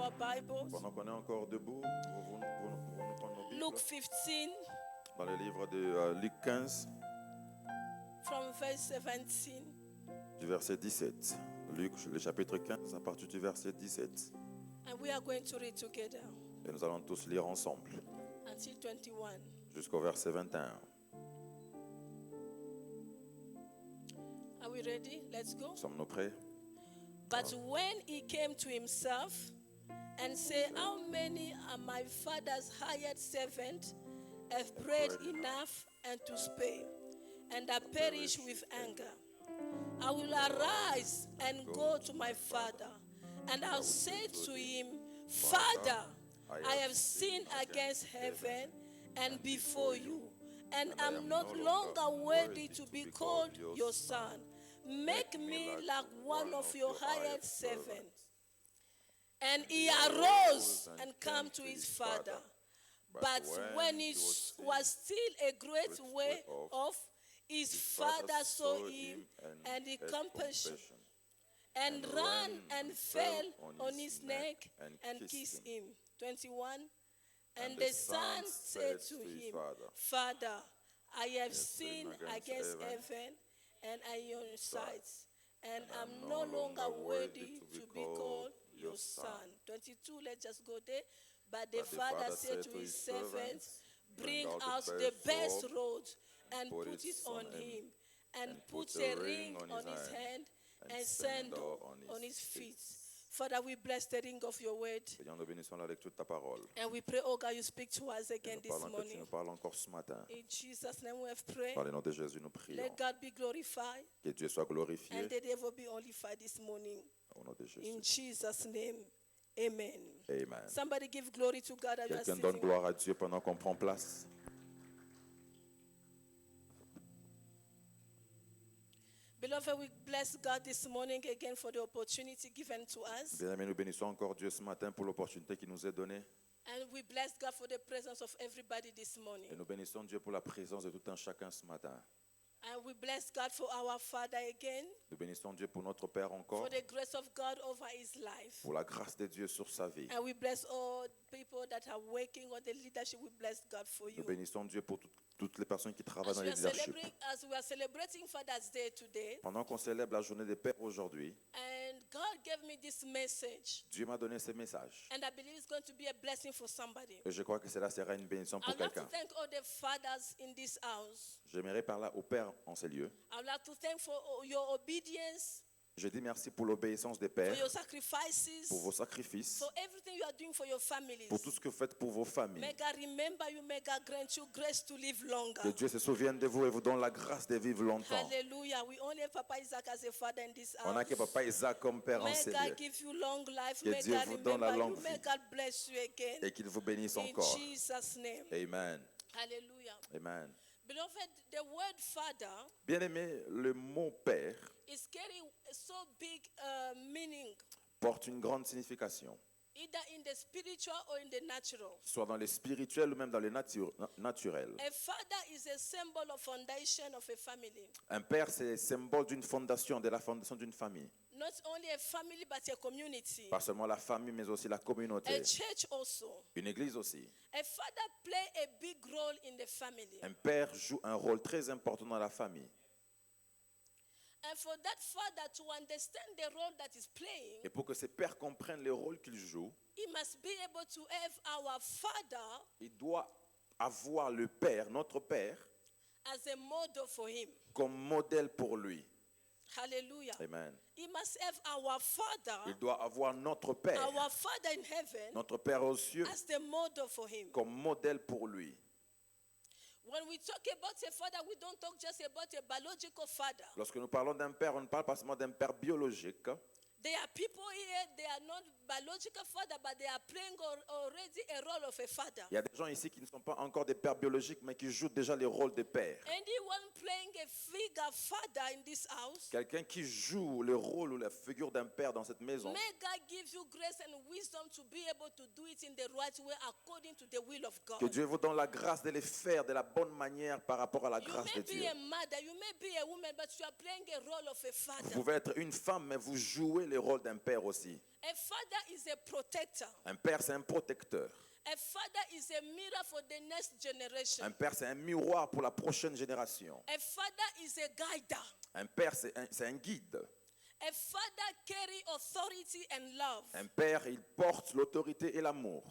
our Bibles. Pendant qu'on est encore debout, vous nous prenez nos Bibles. Luke 15 Dans le livre de Luc 15, from verse 17. du verset 17. Luc, le chapitre 15, à partir du verset 17. And we are going to read together Et nous allons tous lire ensemble until 21. jusqu'au verset 21. Are we ready? Let's go. Sommes-nous prêts? But when he came to himself and said, how many are my father's hired servants have bread enough and to spare, and are perish with anger? I will arise and go to my father, and I'll say to him, Father, I have sinned against heaven and before you, and am not longer worthy to be called your son. Make me like one of your hired servants. And he arose and came to his father. But when he was still a great way off, his father saw him and he compassion, and ran and fell on his neck and kissed him. 21. And the son said to him, Father, I have sinned against heaven and in your sight, and am no longer worthy to be called your son. 22, let's just go there. But the father said to his servants, bring out the best robe and put it on him, and put a ring on his hand and sandal on his feet. Father, we bless the ring of your word. Seigneur, nous bénissons la lecture de ta parole. And we pray, oh God, you speak to us again Nous this parlons que tu morning. nous parles encore ce matin. In Jesus' name we have prayed. Par le nom de Jésus, nous prions. Let God be glorified Que Dieu soit glorifié. and the devil be glorified this morning. Au nom de In Jésus. Jesus' name, amen. Amen. Somebody give glory to God as you are Quelqu'un donne sitting. gloire à Dieu pendant qu'on prend place. Beloved, we bless God this morning again for the opportunity given to us. Bien-aimés, nous bénissons encore Dieu ce matin pour l'opportunité qui nous est donnée. And we bless God for the presence of everybody this morning. Et nous bénissons Dieu pour la présence de tout un chacun ce matin. And we bless God for our Father again, Nous bénissons Dieu pour notre Père encore, for the grace of God over his life. pour la grâce de Dieu sur sa vie. And we bless all people that are working on the leadership. We bless God for you. Nous bénissons Dieu pour toutes les personnes qui travaillent dans le leadership. As we are celebrating Father's Day today, Pendant qu'on célèbre la journée des pères aujourd'hui, and God gave me this message, Dieu m'a donné ce message. and I believe it's going to be a blessing for somebody. Et je crois que cela sera une bénédiction pour I'd like to quelqu'un. thank all the fathers in this house. J'aimerais parler au Père en ces lieux. I'd like to thank for your obedience, Je dis merci pour l'obéissance des for pères, your sacrifices, pour vos sacrifices, for everything you are doing for your families. pour tout ce que vous faites pour vos familles. May God remember you, may God grant you grace to live longer. Que Dieu se souvienne de vous et vous donne la grâce de vivre longtemps. Hallelujah. We only have Papa Isaac as a father in this On n'a house. que Papa Isaac comme Père en May ces God lieux. give you long life. Que May Dieu God vous donne la remember longue you. May vie. God bless you again. Et qu'il vous bénisse In encore. Jesus' name. Amen. Hallelujah. Amen. Beloved, the word father Bien-aimé, le mot Père is carrying a so big meaning, porte une grande signification, either in the spiritual or in the natural. soit dans le spirituel ou même dans le naturel. A father is a symbol of foundation of a family. Un père, c'est le symbole d'une fondation, de la fondation d'une famille. Not only a family, but a community. Pas seulement la famille, mais aussi la communauté. A church also. Une église aussi. A father play a big role in the family. Un père joue un rôle très important dans la famille. And for that father to understand the role that he's playing, Et pour que ces pères comprennent le rôle qu'ils jouent, he must be able to have our father il doit avoir le père, notre père, as a model for him. comme modèle pour lui. Hallelujah. Amen. He must have our Il father, doit avoir notre père, our father in heaven, notre père aux cieux, as the model for him. comme modèle pour lui. When we talk about a father, we don't talk just about a biological father. Lorsque nous parlons d'un père, on ne parle pas seulement d'un père biologique. There are people here, they are not biological father, but they are playing already a role of a father. Il y a des gens ici qui ne sont pas encore des pères biologiques, mais qui jouent déjà les rôles de père. Anyone playing a figure father in this house, Quelqu'un qui joue le rôle ou la figure d'un père dans cette maison, may God give you grace and wisdom to be able to do it in the right way according to the will of God. que Dieu vous donne la grâce de les faire de la bonne manière par rapport à la You grâce may de be Dieu. a mother, you may be a woman, but you are playing a role of a Vous father. pouvez être une femme, mais vous jouez le rôle d'un père aussi. A father is a protector. Un père, c'est un protecteur. A father is a mirror for the next generation. Un père, c'est un miroir pour la prochaine génération. A father is a guider. Un père, c'est un guide. A father carry authority and love. Un père, il porte l'autorité et l'amour.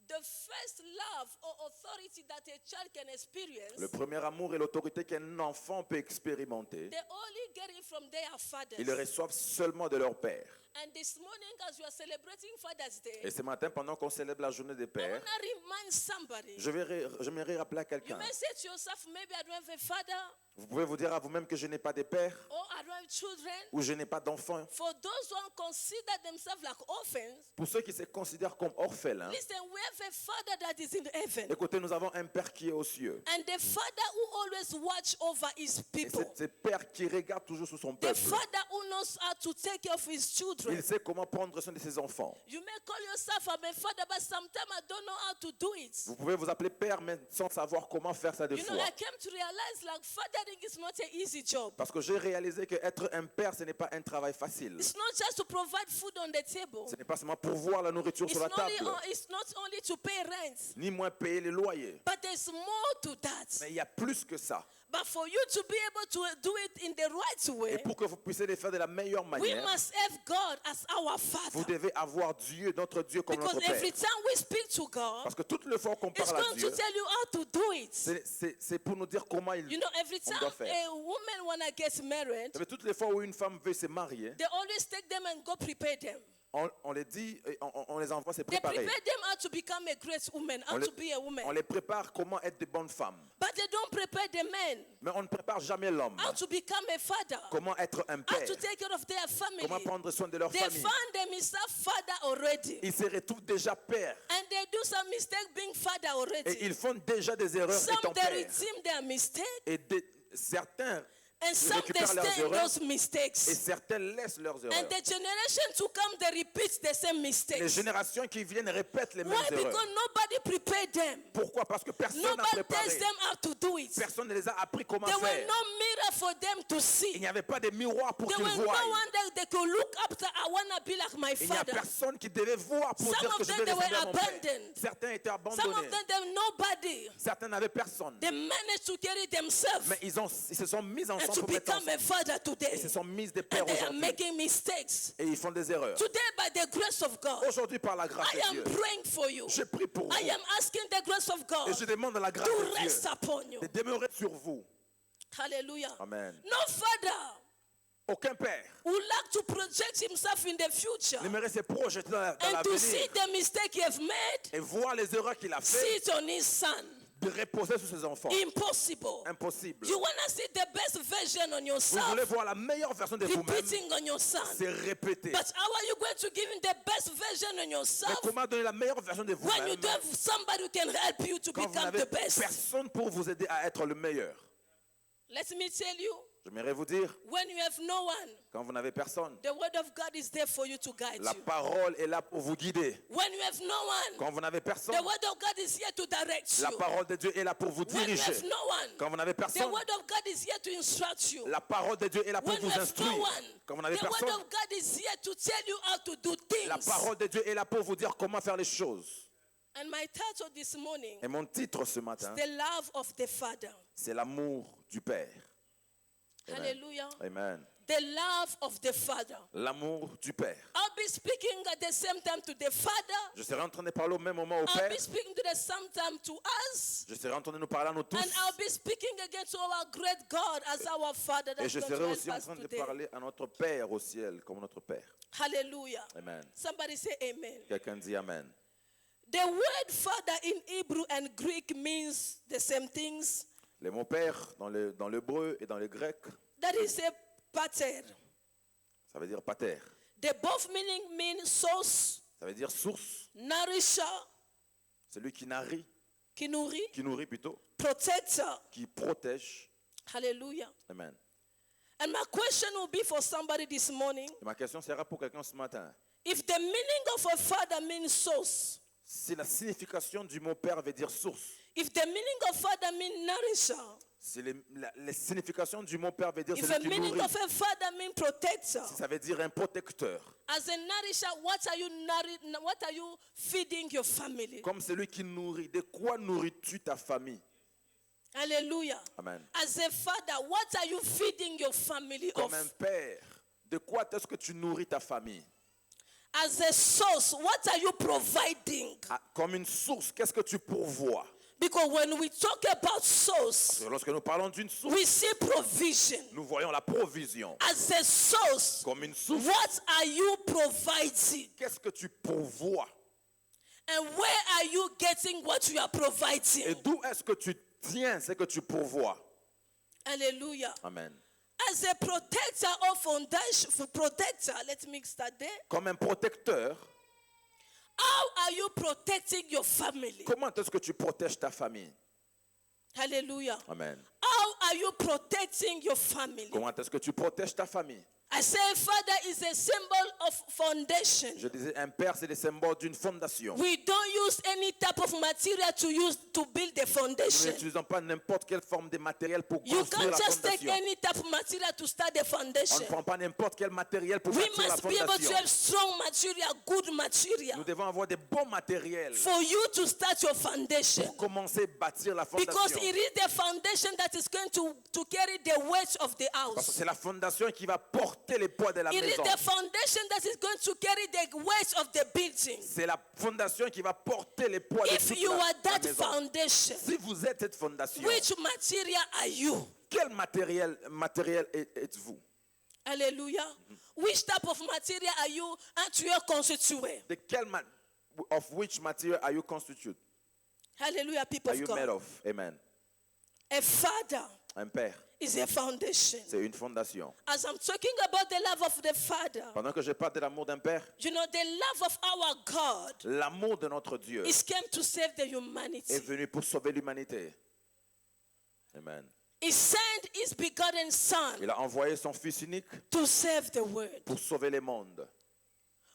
The first love or authority that a child can experience, Le premier amour et l'autorité qu'un enfant peut expérimenter, they only get it from their fathers. ils le reçoivent seulement de leur père. And this morning, as we are celebrating Father's Day, Et ce matin, pendant qu'on célèbre la journée des I pères, want to remind somebody. j'aimerais rappeler à You quelqu'un. may say to yourself, maybe I don't have a father, Vous pouvez vous dire à vous-même que je n'ai pas de père or I don't have children. ou je n'ai pas d'enfant. For those who consider themselves like orphans, Pour ceux qui se considèrent comme orphelins, listen, we have a father that is in heaven. écoutez, nous avons un père qui est aux cieux. And the father who always watch over his Et people. c'est ce père qui regarde toujours sur son The peuple. father who knows how to take care of his children. Il sait comment prendre soin de ses enfants. You may call yourself I'm a father, but sometimes I don't know how to do it. Vous pouvez vous appeler père, mais sans savoir comment faire ça des You know, fois. I came to realize like fathering is not an easy job. Parce que j'ai réalisé qu'être un père, ce n'est pas un travail facile. It's not just to provide food on the table. Ce n'est pas seulement pourvoir la nourriture It's sur la not, table, it's not only to pay rent, ni moins payer les loyers. but there's more to that. Mais il y a plus que ça. But for you to be able to do it in the right Et way, pour que vous puissiez les faire de la meilleure we manière, must have God as our vous Father. devez avoir Dieu, notre Dieu, comme Because notre Père. every time we speak to God, Parce que toutes les fois qu'on it's parle à going Dieu, to tell you how to do it. c'est pour nous dire comment You know, every on time doit faire. a woman wanna get married, Mais toutes les fois où une femme veut se marier, they always take them and go prepare them. on les dit, et on les envoie se They préparer. prepare them how to become a great woman, how On les, to be a woman. on les prépare comment être de bonnes femmes. But they don't prepare the men Mais on ne prépare jamais l'homme. how to become a father, Comment être un how père. to take care of their family. Comment prendre soin de leur They famille. found themselves father already. Ils se retrouvent déjà pères. And they do some mistake being father Et already. ils font déjà des erreurs Some étant they pères. redeem their mistake, Et certains and some they récupèrent leurs stay in erreurs. those Et mistakes. certains laissent leurs And erreurs. the generation to come, they repeat the same Les mistakes. générations qui viennent répètent les mêmes Why? erreurs. Because nobody prepared them. Pourquoi? Parce que personne n'a Nobody tells préparé. them how to do it. Personne ne les a appris comment There were faire. no mirror for them to Il see. n'y avait pas de miroir pour There qu'ils were no voient. one that they could look up to. I want to be like my Il n'y a father. personne qui devait voir pour Some dire of que je them, vais they were ressembler à mon père. abandoned. Certains étaient Some abandonnés. of them, they were nobody. Certains n'avaient personne. They managed to carry themselves Mais ils se sont mis and ensemble to pour être become a ensemble. father Et today. se sont mis des pères And they are aujourd'hui. making mistakes. Et ils font des erreurs. Today, by the grace of God, Aujourd'hui, par la grâce I de am Dieu, praying for you. je prie pour vous. I am asking the grace of God Et je demande la grâce to de rest Dieu upon you. de demeurer sur vous. Hallelujah. Amen. No father Aucun père would like to project himself in the future n'aimerait se projeter dans and to see l'avenir the mistake he have made, et voir les erreurs qu'il a see faites, it on his son. de reposer sur ses enfants. Impossible. Impossible. You want to see the best version on Vous yourself, voulez voir la meilleure version de vous-même, repeating on your son. c'est répéter. But how are you going to give him the best version on Mais yourself comment donner la meilleure version de when you vous-même don't have somebody who can help you to quand vous become n'avez the best? personne pour vous aider à être le meilleur? Let me tell you, J'aimerais vous dire, when you have no one, quand vous n'avez personne, the word of God is there for you to guide la you. parole est là pour vous guider. When you have no one, Quand vous n'avez personne, the word of God is here to direct la you. parole de Dieu est là pour vous When you diriger. have no one, Quand vous n'avez the personne, word of God is here to instruct you. la parole de Dieu est là pour When you vous have no instruire. one, Quand vous the n'avez word personne, of God is here to tell you how to do la things. parole de Dieu est là pour vous dire comment faire les choses. And my title this morning Et mon titre ce is matin, The Love of the Father. c'est l'amour du Père. Amen. Hallelujah. Amen. The love of the Father. L'amour du Père. I'll be speaking at the same time to the Father. Je serai en train de parler au même moment au I'll Père. be speaking to the same time to us. Je serai en train de nous parler à nous tous. And I'll be speaking again to our great God as our Father. Et That's je going to serai help aussi en us train de today. parler à notre Père au ciel, comme notre Père. Hallelujah. Amen. Somebody say amen. Quelqu'un dit Amen. The word Father in Hebrew and Greek means the same things. Les mots Père dans l'hébreu et dans le grec, That is a pater. ça veut dire pater. The both mean source, Ça veut dire source, nourisher, celui qui nourrit, qui nourrit, plutôt, protector. qui protège. Hallelujah. Amen. And my question will be for somebody this morning. Et ma question sera pour quelqu'un ce matin. If the meaning of a father means source, Si la signification du mot Père veut dire source, if the meaning of father means nourisher, C'est les significations du mot père veut dire If celui a qui meaning nourrit. of a father means protector, Ça veut dire un protecteur. as a nourisher, what are you feeding your family? Comme celui qui nourrit. De quoi nourris-tu ta famille? Hallelujah. Amen. As a father, what are you feeding your family Comme un of? père, de quoi est-ce que tu nourris ta famille? As a source, what are you providing? Ah, comme une source, qu'est-ce que tu pourvois? Because when we talk about source, Lorsque nous parlons d'une source, we see provision. nous voyons la provision. As a source, Comme une source, what are you providing? qu'est-ce que tu pourvois? And where are you getting what you are Et providing? d'où est-ce que tu tiens ce que tu pourvois? Hallelujah. Amen. As a protector or foundation, let me start there. Comme un protecteur, How are you protecting your family? comment est-ce que tu protèges ta famille? Hallelujah. Amen. How are you protecting your family? Comment est-ce que tu protèges ta famille? I say father is a symbol of foundation. Je disais, un père, c'est le symbole d'une fondation. We don't use any type of material to build the Nous foundation. n'utilisons pas n'importe quelle forme de matériel pour You construire can't la just take fondation. any type of material to start the On ne foundation. prend pas n'importe quel matériel pour We bâtir la must be able to fondation. have strong material, good material, Nous devons avoir des bons matériels for you to start your foundation. pour commencer à bâtir la Because fondation. it is the foundation that is going to carry the weight of the Parce que house. c'est la fondation qui va porter les poids de la It is maison. the foundation that is going to carry the weight of the building. C'est la fondation qui va porter les poids de If toute you la are that maison. foundation, Si vous êtes cette fondation, which material are you? quel matériel êtes-vous? Hallelujah. Which type of material are you and you are constituted? Of which material are you constituted? Hallelujah, people Are of you made God. of? Amen. A father Un père, is a foundation. c'est une fondation. As I'm talking about the love of the father, Pendant que je parle de l'amour d'un père, you know, the love of our God l'amour de notre Dieu is came to save the humanity. est venu pour sauver l'humanité. Amen. He sent his begotten son Il a envoyé son Fils unique to save the world. pour sauver le monde.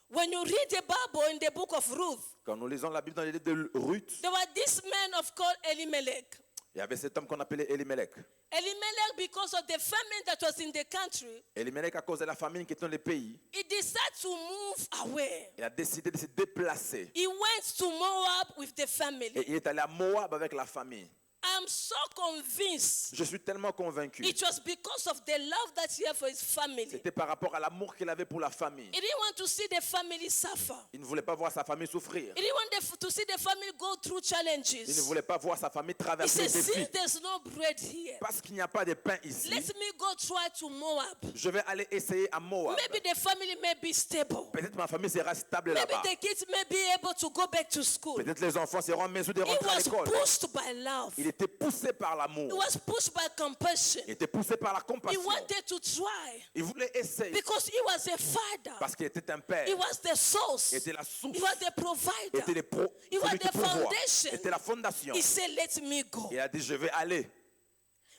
When you read the Bible in the book of Ruth, Quand nous lisons la Bible dans les livres de Ruth, there was this man of called Elimelech. il y avait cet homme qu'on appelait Elimelech. Elimelech, because of the famine that was in the country, Elimelech, à cause de la famine qui était dans le pays, he decided to move away. il a décidé de se déplacer. He went to Moab with the Et family. il est allé à Moab avec la famille. I'm so convinced Je suis tellement convaincu. it was because of the love that he had for his family. C'était par rapport à l'amour qu'il avait pour la famille. He didn't want to see the family suffer. Il ne voulait pas voir sa famille souffrir. He didn't want to see the family go through Il ne challenges. voulait pas voir sa famille He traverser said, des défis. since there's no bread here, Parce qu'il n'y a pas de pain ici, let me go try to Moab. je vais aller essayer à Moab. Maybe the family may be stable. Peut-être ma famille sera stable Maybe là-bas. the kids may be able to go back to school. Peut-être les enfants seront en mesure de He rentrer à was l'école. pushed by love. Il était poussé par He l'amour. was pushed by compassion. Il était poussé par la He compassion. wanted to try Il voulait essayer because he was a father. parce qu'il était un père. He was the source. Il était la source. He was the provider. Était He was celui qui the pourvoit. foundation. Était la fondation. He said, let me go. Il a dit, je vais aller.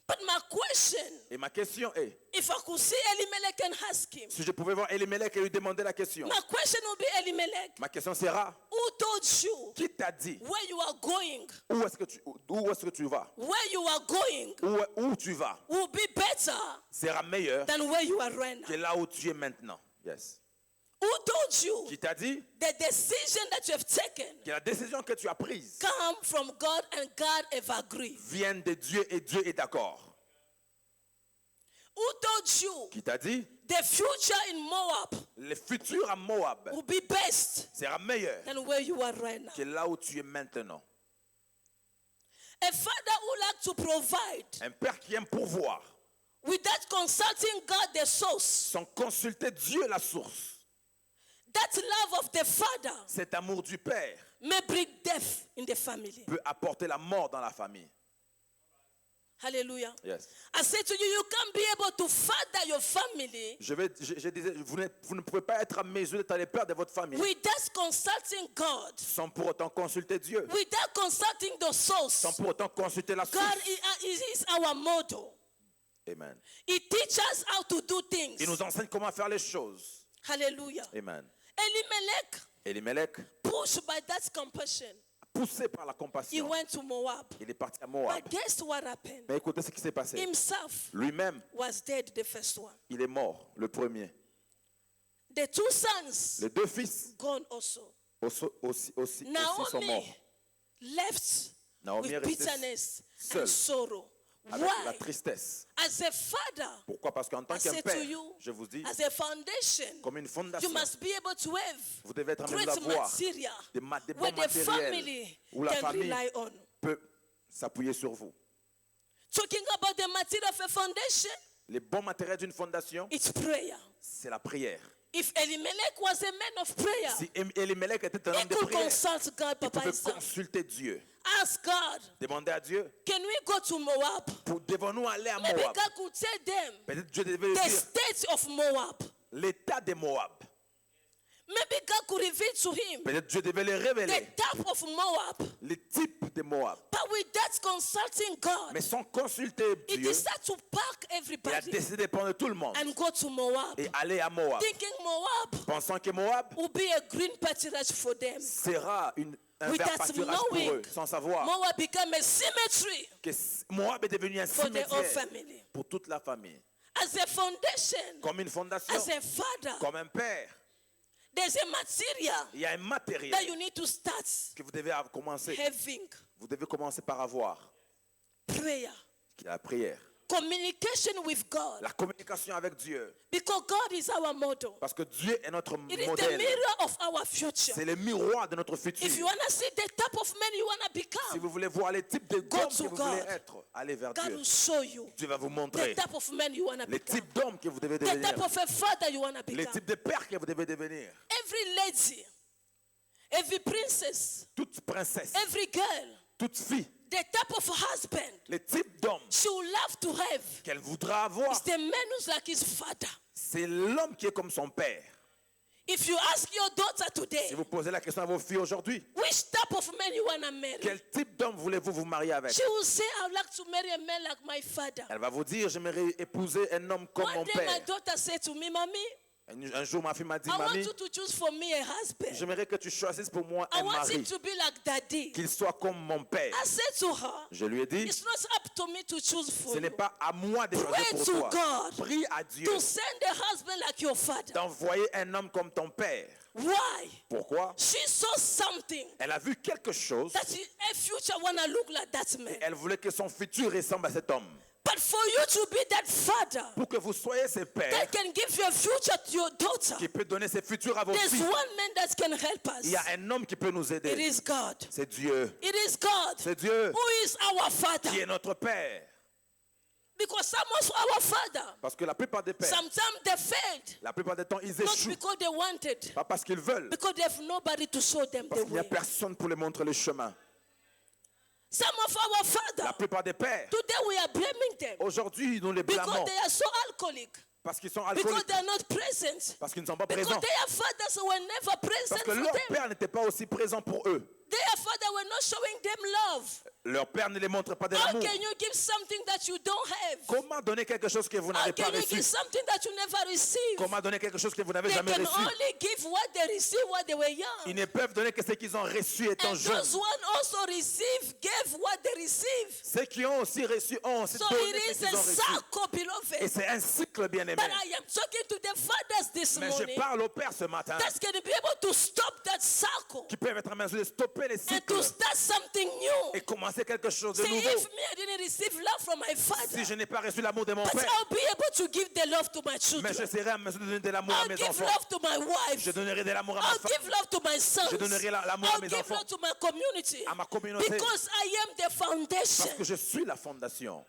But my question, Et ma question est, if I could see Elimelech and ask him, si je pouvais voir Elimelech et lui demander la question, my question would be, Elimelech, ma question sera, who told you qui t'a dit where you are going? où est-ce que tu vas? Where you are going Où tu vas will be better sera meilleur than where you are right que now. là où tu es maintenant. Yes. Who told you Qui t'a dit the decision that you have taken que la décision que tu as prise come from God and God have agreed? vient de Dieu et Dieu est d'accord? Who told you Qui t'a dit the future in Moab le futur à Moab will be best sera meilleur than where you are right now? que là où tu es maintenant? A father who like to provide Un père qui aime pourvoir without consulting God the source, sans consulter Dieu la source. that love of the father Cet amour du père may bring death in the family. peut apporter la mort dans la famille. Hallelujah. Yes. I say to you, you can't be able to father your family Je disais, vous ne pouvez pas être à mesure d'être le père de votre famille without consulting God, sans pour autant consulter Dieu, without consulting the source. sans pour autant consulter la source. God is our model. Amen. He teaches us how to do things. Il nous enseigne comment faire les choses. Hallelujah. Amen. Elimelech, Elimelech, pushed by that compassion, poussé par la he compassion, went to Moab. il est parti à Moab. But guess what happened? Mais écoutez ce qui s'est passé. Himself Lui-même, was dead, the first one. il est mort, le premier. The two sons Les 2 fils gone also. aussi sont Naomi morts. left Naomi est with restée bitterness seule, and sorrow. avec la Why? tristesse. As a father, Pourquoi? Parce qu'en tant I qu'un say père, to you, je vous dis, as a foundation, comme une you fondation, must be able to have vous devez être en mesure great d'avoir material des bons where the matériels family où la can famille rely on. peut s'appuyer sur vous. Talking about the material of a foundation, Les bons matériels d'une fondation, it's prayer. c'est la prière. If Elimelech was a man of prayer, Si Elimelech était un he homme de could prière, consult God, il Papa pouvait and son. consulter Dieu. Ask God, Demander à Dieu, can we go to Moab? devons-nous aller à Maybe Moab? God could tell them Peut-être Dieu devait the dire state of Moab. l'état de Moab. Maybe God could reveal to him Peut-être Dieu devait les the révéler, type of Moab. les types de Moab. But with that consulting God, Mais sans consulter he Dieu, decided to pack il a everybody décidé de prendre tout le monde and go to Moab, et aller à Moab. thinking Moab Pensant que Moab would be a green pasturage for them. sera un With vert that pâturage pour knowing, eux, sans savoir Moab became a cemetery que Moab est devenu un for the whole cimetière family. pour toute la famille. As a foundation, Comme une fondation, as a father, comme un père, there's a material il y a un matériel that you need to start que vous devez commencer. having. Vous devez commencer par avoir, Prayer, qui est la prière. communication with God, La communication avec Dieu. because God is our model. Parce que Dieu est notre It is the modèle. mirror of our future. C'est le miroir de notre futur. If you want to see the type of man you want to Si become, vous voulez voir les types de Go d'hommes to que vous voulez God. être, allez vers God Dieu. will show you Dieu va vous the montrer type of man you want to les become, types d'hommes que vous devez the type devenir, of a father you want to les become. types de pères que vous devez devenir. Every lady, every princess, Toute princesse, every girl, toute fille, the type of husband les types d'hommes she would love to have qu'elle voudra avoir, is the man who's like his father. c'est l'homme qui est comme son père. If you ask your daughter Si today, vous posez la question à vos filles aujourd'hui, which type of man you want to marry, quel type d'homme voulez-vous vous marier avec? she will say, I would like to marry a man like my father. Elle va vous dire, j'aimerais épouser un homme comme One mon day my père. daughter said to me, Mommy, Un jour, ma fille m'a dit, I want mamie, you to choose for me a husband. j'aimerais que tu choisisses pour moi I un want mari, him to be like daddy. qu'il soit comme mon père. I said to her, Je lui ai dit, it's not up to me to choose for ce n'est you. pas à moi de choisir Pray pour to toi. God Prie à Dieu to send a husband like your father. d'envoyer un homme comme ton père. Why? Pourquoi? She saw something Elle a vu quelque chose that her future wanna look like that man. et elle voulait que son futur ressemble à cet homme. But for you to be that father Pour que vous soyez ses pères that can give your future to your daughter, qui peut donner ses futurs à vos there's filles, one man that can help us. il y a un homme qui peut nous It aider. is God. C'est Dieu. It is God C'est Dieu who is our father. qui est notre père. Because some of our father, Parce que la plupart des pères, sometimes they failed. la plupart des temps, ils Not échouent. because they wanted, Pas parce qu'ils veulent, because they have nobody to show them parce the qu'il n'y a way. personne pour les montrer le chemin. Some of our La father, plupart des pères, today we are blaming them aujourd'hui, nous les because blâmons they are so alcoholic, parce qu'ils sont because alcooliques, they are not present, parce qu'ils ne sont pas because présents, their fathers were never present parce que for leur them. père n'était pas aussi présent pour eux. Their father were not showing them love. Leur père ne les montre pas de How l'amour. can you give something that you don't have? Comment donner quelque chose que vous How n'avez pas can you reçu? give something that you never received? Comment donner quelque chose que vous n'avez They jamais can reçu? only give what they received when they were Ils young. ne peuvent donner que ce qu'ils ont reçu étant And jeunes. those one also received, gave what they received. Ceux qui ont aussi reçu ont aussi So donné it ce is qu'ils a ont reçu. circle, Et beloved. c'est un cycle bien aimé. But I am talking to the fathers this Mais je morning parle au père ce matin that's going to be able to stop that circle qui peuvent être en mesure de stopper les and cycles to start something new. et commencer quelque chose de Say, nouveau. if me, I didn't receive love from my father, Si je n'ai pas reçu l'amour de mon but père, I'll be able to give the love to my mais children. je serai en mesure de donner de l'amour à I'll mes give enfants. love to my wife. Je donnerai de l'amour à ma I'll femme, give love to my sons. Je donnerai l'amour à I'll mes give enfants. love to my community. à ma communauté, Because I am the parce foundation. que je suis la fondation.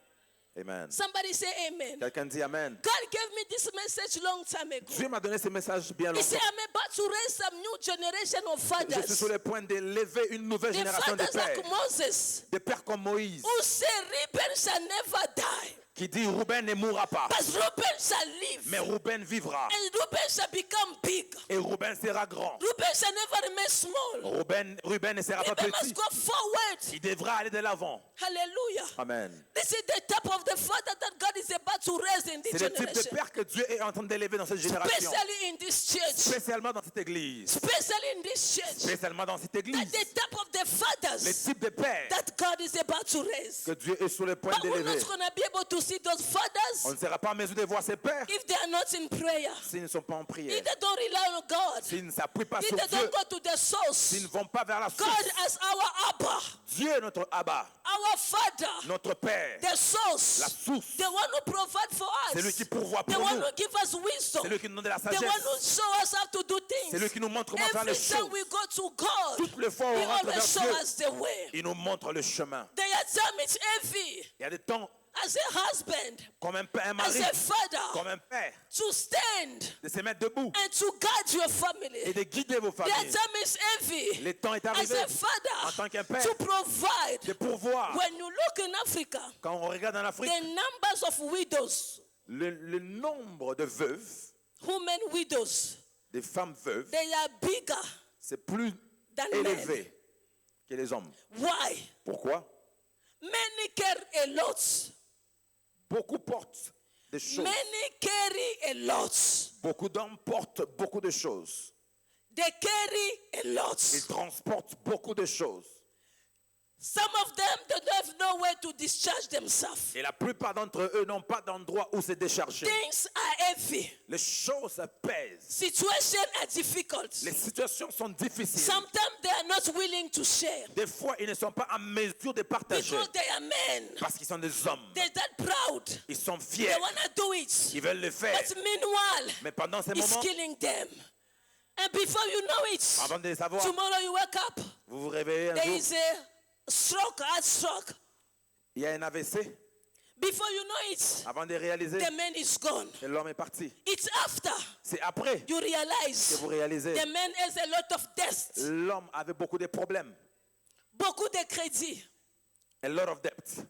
Amen. Somebody say amen. Quelqu'un dit Amen. God gave me this message long time ago. Dieu m'a donné ce message bien He longtemps. said, I'm about to raise some new generation of Je suis fathers. sur le point d'élever une nouvelle The génération de fathers pères. like Moses, Des pères comme Moïse, who say, rebel shall never die. qui dit Rouben ne mourra pas, but Reuben shall live. mais Rouben vivra. And Reuben shall become big. Et Rouben sera grand. Reuben shall never remain small. Ruben ne sera pas Reuben must petit. go forward. Il devra aller de l'avant. Hallelujah. Amen. This is the type of the father that God is about to raise in this C'est le type de generation. père que Dieu est en train d'élever dans cette génération. Especially in this church. Spécialement dans cette église. Especially in this church. Spécialement dans cette That église. the type of the Le fathers type de père that God is about to raise. que Dieu est sur le point But we're d'élever. not going to be able to see those On fathers ne sera pas en mesure de voir ses pères if they are not in prayer. s'ils ne sont pas en prière. If they don't rely on God. S'ils ne s'appuient pas If sur they Dieu. don't go to the S'ils ne source. vont pas vers la God source. as our Abba, Dieu, notre Abba, our Father, notre Père, the source, la source, the one who provide for c'est lui us, qui pourvoit the pour one nous. who give us wisdom, C'est lui qui nous donne de la the one who sagesse. show us how to do C'est lui things. qui nous montre comment faire Every les time choses. we go to God, Toutes les fois où He on rentre always vers show Dieu, us the way. il nous montre le chemin. There are times it's heavy Il y a des temps, as a husband, comme un as mari, a father, comme un père, to stand de se mettre debout and to guide your et family. de guider vos There are familles. times it's heavy Le temps est as arrivé a en father tant qu'un père to provide. de pourvoir. When you look in Africa, Quand on regarde en Afrique, the numbers of widows, le nombre de veuves, women widows, des femmes veuves, they are bigger c'est plus than élevé men. que les hommes. Why? Pourquoi? Many care a lot. Beaucoup portent des choses. Many carry a lot. Beaucoup d'hommes portent beaucoup de choses. They carry a lot. Ils transportent beaucoup de choses. Some of them they don't have nowhere to discharge themselves. Et la plupart d'entre eux n'ont pas d'endroit où se décharger. Things are heavy. Les choses pèsent. Situations are difficult. Les situations sont difficiles. Sometimes they are not willing to share Des fois, ils ne sont pas en mesure de partager because they are men. parce qu'ils sont des hommes. They're that proud. Ils sont They fiers. want to do it. Ils veulent le faire. But meanwhile, Mais pendant ces it's moments, killing them. And before you know it, avant de le savoir, tomorrow you wake up, vous vous réveillez un there jour, is a stroke, heart stroke. il y a un AVC. Before you know it, Avant de réaliser the man is gone. que l'homme est parti. It's after C'est après you que realize vous réalisez the man has a lot of debts, l'homme avait beaucoup de problèmes. beaucoup de crédits. A lot of debt.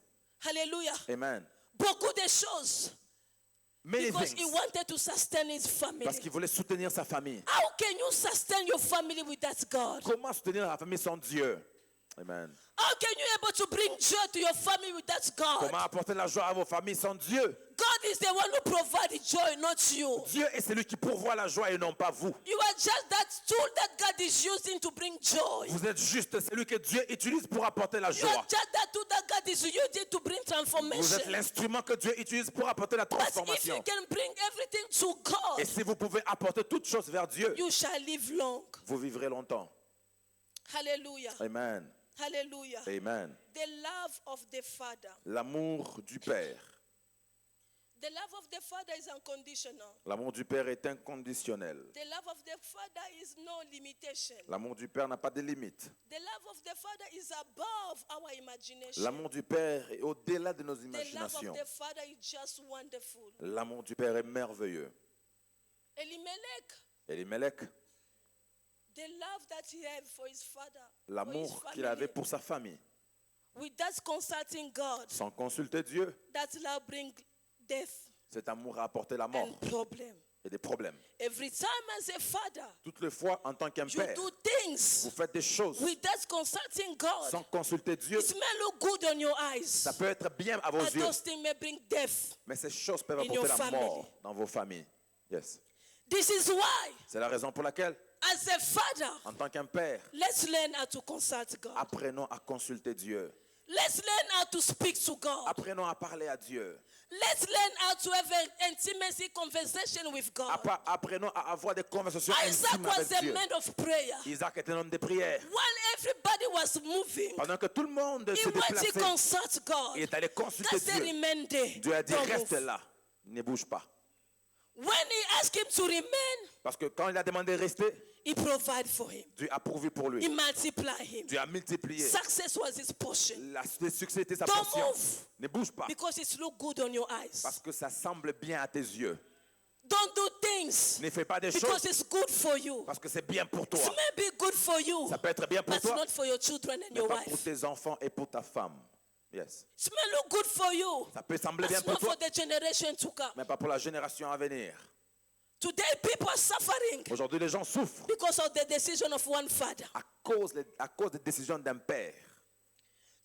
Hallelujah. Amen. Beaucoup de choses. Many Because he things. wanted to sustain his family. Parce qu'il voulait soutenir sa famille. How can you sustain your family with that God? Comment soutenir la famille sans Dieu? Amen. How can you able to bring joy to your family with that God? Comment apporter la joie à vos familles sans Dieu? God is the one who provides joy, not you. Dieu est celui qui pourvoit la joie et non pas vous. You are just that tool that God is using to bring joy. Vous êtes juste celui que Dieu utilise pour apporter la You are joie. just that tool that God is using to bring Vous êtes transformation. l'instrument que Dieu utilise pour apporter la But if you transformation. can bring everything to Et God, si vous pouvez apporter toutes choses vers Dieu, you shall live long. vous vivrez longtemps. Hallelujah. Amen. Hallelujah. Amen. The love of the Father. L'amour du Père. The love of the Father is unconditional. L'amour du Père est inconditionnel. The love of the Father is no limitation. L'amour du Père n'a pas de limite. The love of the Father is above our imagination. L'amour du Père est au-delà de nos The love of imaginations. the Father is just wonderful. L'amour du Père est merveilleux. Elimelech, Elimelech, the love that he had for his father, for his l'amour qu'il family, avait pour sa famille, without consulting God, sans consulter Dieu, that love brings death cet amour a apporté la mort and problem. et des problèmes. Every time as a father, Toutes les fois, en tant qu'un you père, do vous things faites des choses without consulting God. sans consulter Dieu. It may look good on your eyes, Ça peut être bien à vos but yeux, those things may bring death. mais ces choses peuvent In your apporter la family. mort dans vos familles. Yes. This is why, C'est la raison pour laquelle, as a father, en tant qu'un père, let's learn how to consult God. apprenons à consulter Dieu. Let's learn how to speak to God. Apprenons à parler à Dieu. Let's learn how to have an intimacy conversation with God. Apprenons à avoir des conversations Isaac intimes was avec a Dieu. man of prayer. Isaac était un homme de prière. While everybody was moving, Pendant que tout le monde he se went to déplaçait, consult God. il est allé consulter God said, Dieu. remain there. Dieu a dit, Don't reste move. là, ne bouge pas. When he asked him to remain, Parce que quand il a demandé de rester, he provided for him. Dieu a pourvu pour He lui. multiplied him. Dieu a multiplié. Success was his portion. Le succès était sa Don't portion. move. Ne bouge pas. Because it look good on your eyes. Parce que ça semble bien à tes yeux. Don't do things Ne fais pas des because choses it's good for you. parce que c'est bien pour toi. It may be good for you, Ça peut être bien pour but toi, not for your children and mais your pas pour wife. tes enfants et pour ta femme. Yes. It may look good for you. Ça peut sembler bien It's pour not toi, for the generation to come. mais pas pour la génération à venir. Today, people are suffering Aujourd'hui, les gens souffrent because of the decision of one father. à cause des décisions d'un père.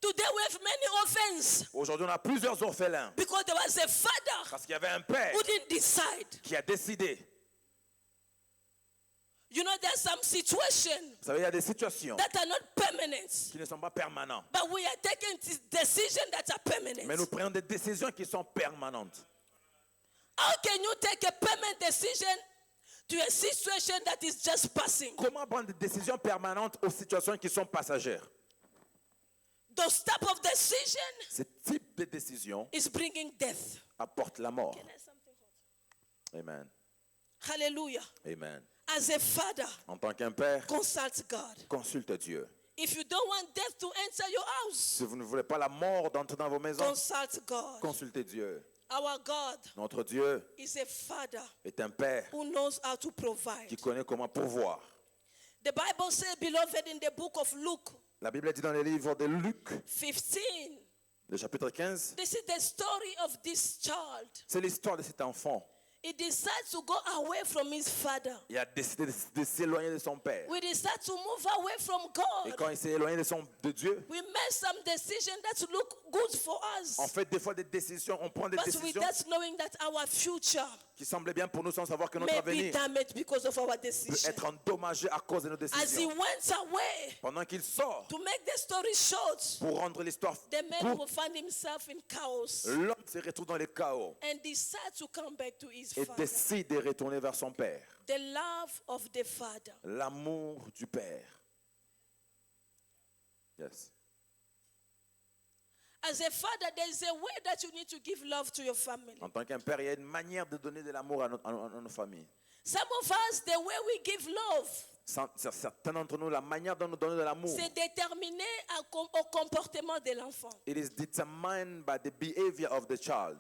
Today, we have many orphans Aujourd'hui, on a plusieurs orphelins because there was a father parce qu'il y avait un père who didn't decide. qui a décidé. You know, there's some situations Vous savez, il y a des situations that are not permanent, qui ne sont pas permanentes, but we are taking decisions that are permanent. mais nous prenons des décisions qui sont permanentes. How can you take a permanent decision to a situation that is just passing? Comment prendre des décisions permanentes aux situations qui sont passagères? Those type of decision Ce type de décision is bringing death. apporte la mort. Amen. Hallelujah. Amen. As a father, En tant qu'un père, consult God. consulte Dieu. If you don't want death to enter your house, Si vous ne voulez pas la mort d'entrer dans vos maisons, consult God. consultez Dieu. Our God Notre Dieu is a father est un père who knows how to provide. qui connaît comment pourvoir. The Bible says, beloved, in the book of Luke La Bible dit dans le livre de Luc, 15, le chapitre 15, this is the story of this child. c'est l'histoire de cet enfant. He decides to go away from his father. Il a décidé de s'éloigner de son père. We decide to move away from Et God. quand il s'est éloigné de Dieu, We make some decisions that look good for us, on fait des fois des décisions, on prend des but décisions without knowing that our future qui semblaient bien pour nous sans savoir que notre may be avenir damaged because of our peut decision. être endommagé à cause de nos As he décisions. went away, Pendant qu'il sort, to make the story short, pour rendre l'histoire the man will courte, find himself in chaos l'homme se retrouve dans le chaos and decide to come back to his et father. décide de retourner vers son père. The love of the father. L'amour du père. Yes. As a father, there is a way that you need to give love to your family. En tant qu'un père, il y a une manière de donner de l'amour à nos familles. Some of us, the way we give love, Certains d'entre nous, la manière dont nous donnons de l'amour, c'est déterminé au comportement de l'enfant. it is determined by the behavior of the child.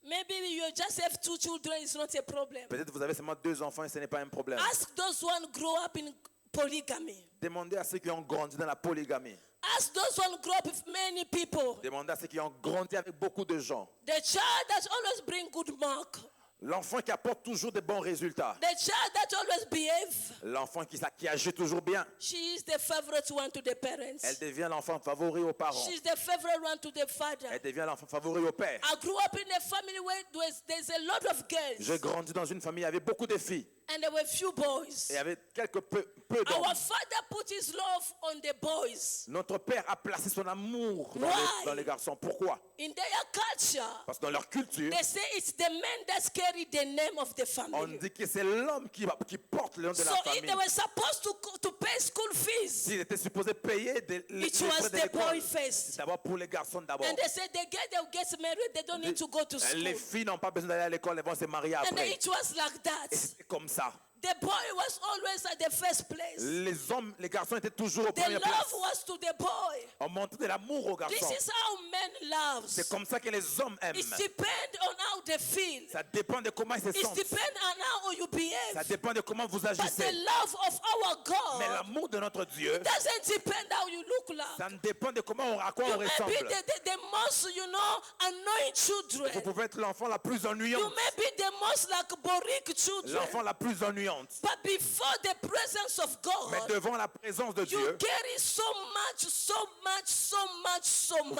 Maybe you just have 2 children, it's not a problem. Peut-être vous avez seulement 2 enfants et ce n'est pas un problème. Ask those one grow up in polygamy. Demandez à ceux qui ont grandi dans la polygamie. Ask those one grow up with many people. Demandez à ceux qui ont grandi avec beaucoup de gens. The child that always bring good mark. L'enfant qui apporte toujours de bons résultats. The child that always behave. L'enfant qui agit toujours bien. She is the favorite one to the parents. Elle devient l'enfant favori aux parents. She's the favorite one to the father. Elle devient l'enfant favori au père. I grew up in a family where there's a lot of girls J'ai grandi dans une famille avec beaucoup de filles and there were few boys. et avec peu d'hommes. Our father put his love on the boys. Notre père a placé son amour Why? dans les garçons. Pourquoi? In their culture, Parce que dans leur culture, they say it's the men that carry the name of the on family. dit que c'est l'homme qui porte le nom de So la if famille. they were supposed to pay school fees, S'il était supposé payer les it frais was de the boy l'école, first. c'est d'abord pour les garçons d'abord. And they said the girl they'll get married, they don't need to go to school. Les filles n'ont pas besoin d'aller à l'école, elles vont se marier And après. it was like Et that. c'était comme ça. The boy was always at the first place. Les garçons étaient toujours au The premier love place. was to the boy. On montrait de l'amour aux This garçons. is how men love. C'est comme ça que les hommes aiment. It depends on how they feel. Ça dépend de comment ils se It sentent. depends on how you Ça behave. dépend de comment vous But the agissez. love of our Mais God l'amour de notre Dieu, doesn't depend how you look like. ça ne dépend de à quoi You on may be ressemble. the most, annoying Vous children. pouvez être l'enfant la plus You ennuyante. may be the most like boring children. L'enfant la plus ennuyante. But before the presence of Mais God, devant la présence de you Dieu, carry so much.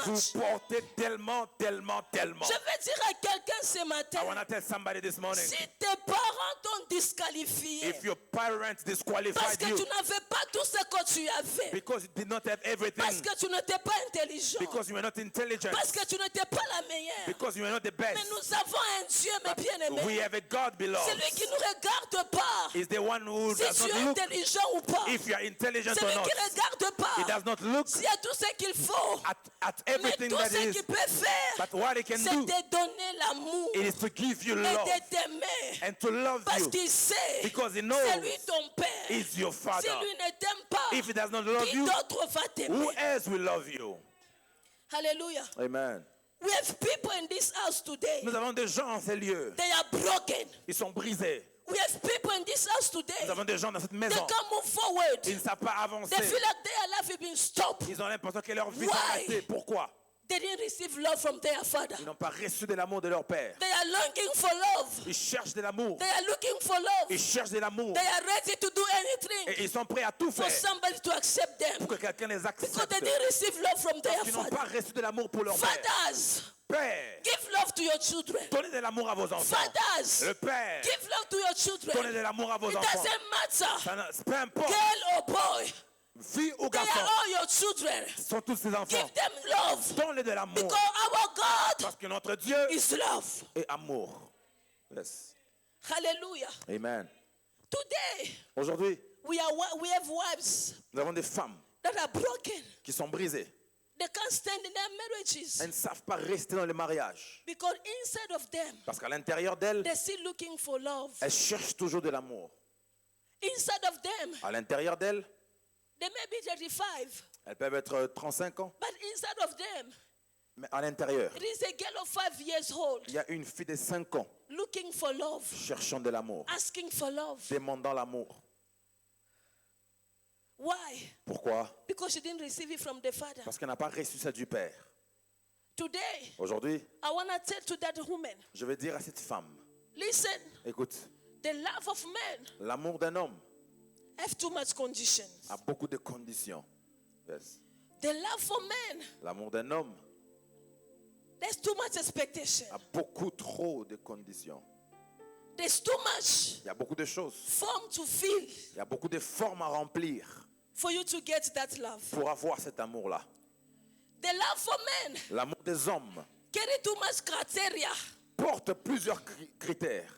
vous portez tellement. Je vais dire à quelqu'un ce matin, I want to tell somebody this morning. si tes parents t'ont disqualifié, If your parents parce disqualified que you tu n'avais pas tout ce que tu avais, because you did not have parce everything, que tu n'étais pas intelligent, because you were not intelligent, parce que tu n'étais pas la meilleure. because you were not the Mais best, nous avons un Dieu, mes bien-aimés. we have a God below. Celui qui ne nous regarde pas Is the one who si does tu es not look intelligent ou pas. if you are intelligent or Celui not. qui ne regarde pas He does not look s'il y a tout ce qu'il faut. at Mais everything tout that ce is, qu'il peut faire, but what he can c'est do, de donner l'amour it is to give you et love de t'aimer. and to love Parce you qu'il sait, because he c'est knows lui ton père. he's your Si father. lui ne t'aime pas, If he does not love qui you, d'autre va who t'aimer? else will love you? Hallelujah. Amen. We have people in this house today. Nous avons des gens en ces lieux. They are broken. Ils sont brisés. We have people in this house today. Nous avons des gens dans cette They maison. can't move forward. Ils ne savent pas avancer. They feel like their life has been stopped. Ils ont l'impression que leur vie Why? s'est arrêtée. Pourquoi? They didn't receive love from their father. Ils n'ont pas reçu de l'amour de leur père. They are longing for love. Ils cherchent de l'amour. They are looking for love. Ils cherchent de l'amour. They are ready to do anything Et ils sont prêts à tout for faire somebody to accept them. pour que quelqu'un les Because accepte. they didn't receive love from their Parce qu'ils n'ont father. pas reçu de l'amour pour leur père. Fathers, Père, give love to your children. donnez de l'amour à vos enfants. Fathers, Le père, give love to your children. donnez de l'amour à vos It enfants. doesn't matter, Ça n'a- Peu importe, girl or boy. fille ou They are garçon, all your children. ce sont tous ces enfants. Give them love. Donnez de l'amour. Because our God Parce que notre Dieu is love. est amour. Yes. Hallelujah. Amen. Today, Aujourd'hui, we have wives nous avons des femmes that are broken. qui sont brisées. They can't stand in their marriages. Elles ne savent pas rester dans le mariage. Because inside of them, Parce qu'à l'intérieur d'elles, they're still looking for love. elles cherchent toujours de l'amour. Inside of them, À l'intérieur d'elles, they may be 35, elles peuvent être 35 ans. but inside of them, Mais à l'intérieur, it is a girl of 5 years old il y a une fille de 5 ans looking for love, cherchant de l'amour, asking for love. demandant l'amour. Why? Pourquoi? Because she didn't receive it from the father. Parce qu'elle n'a pas reçu ça du Père. Today, Aujourd'hui, I want to tell to that woman, je vais dire à cette femme, listen, écoute, the love of man l'amour d'un homme have too much conditions. a beaucoup de conditions. Yes. The love for man, L'amour d'un homme there's too much expectation. a beaucoup trop de conditions. There's too much Il y a beaucoup de choses. form to fill Il y a beaucoup de formes à remplir for you to get that love. pour avoir cet amour-là. The love for men L'amour des hommes carry too much criteria porte plusieurs critères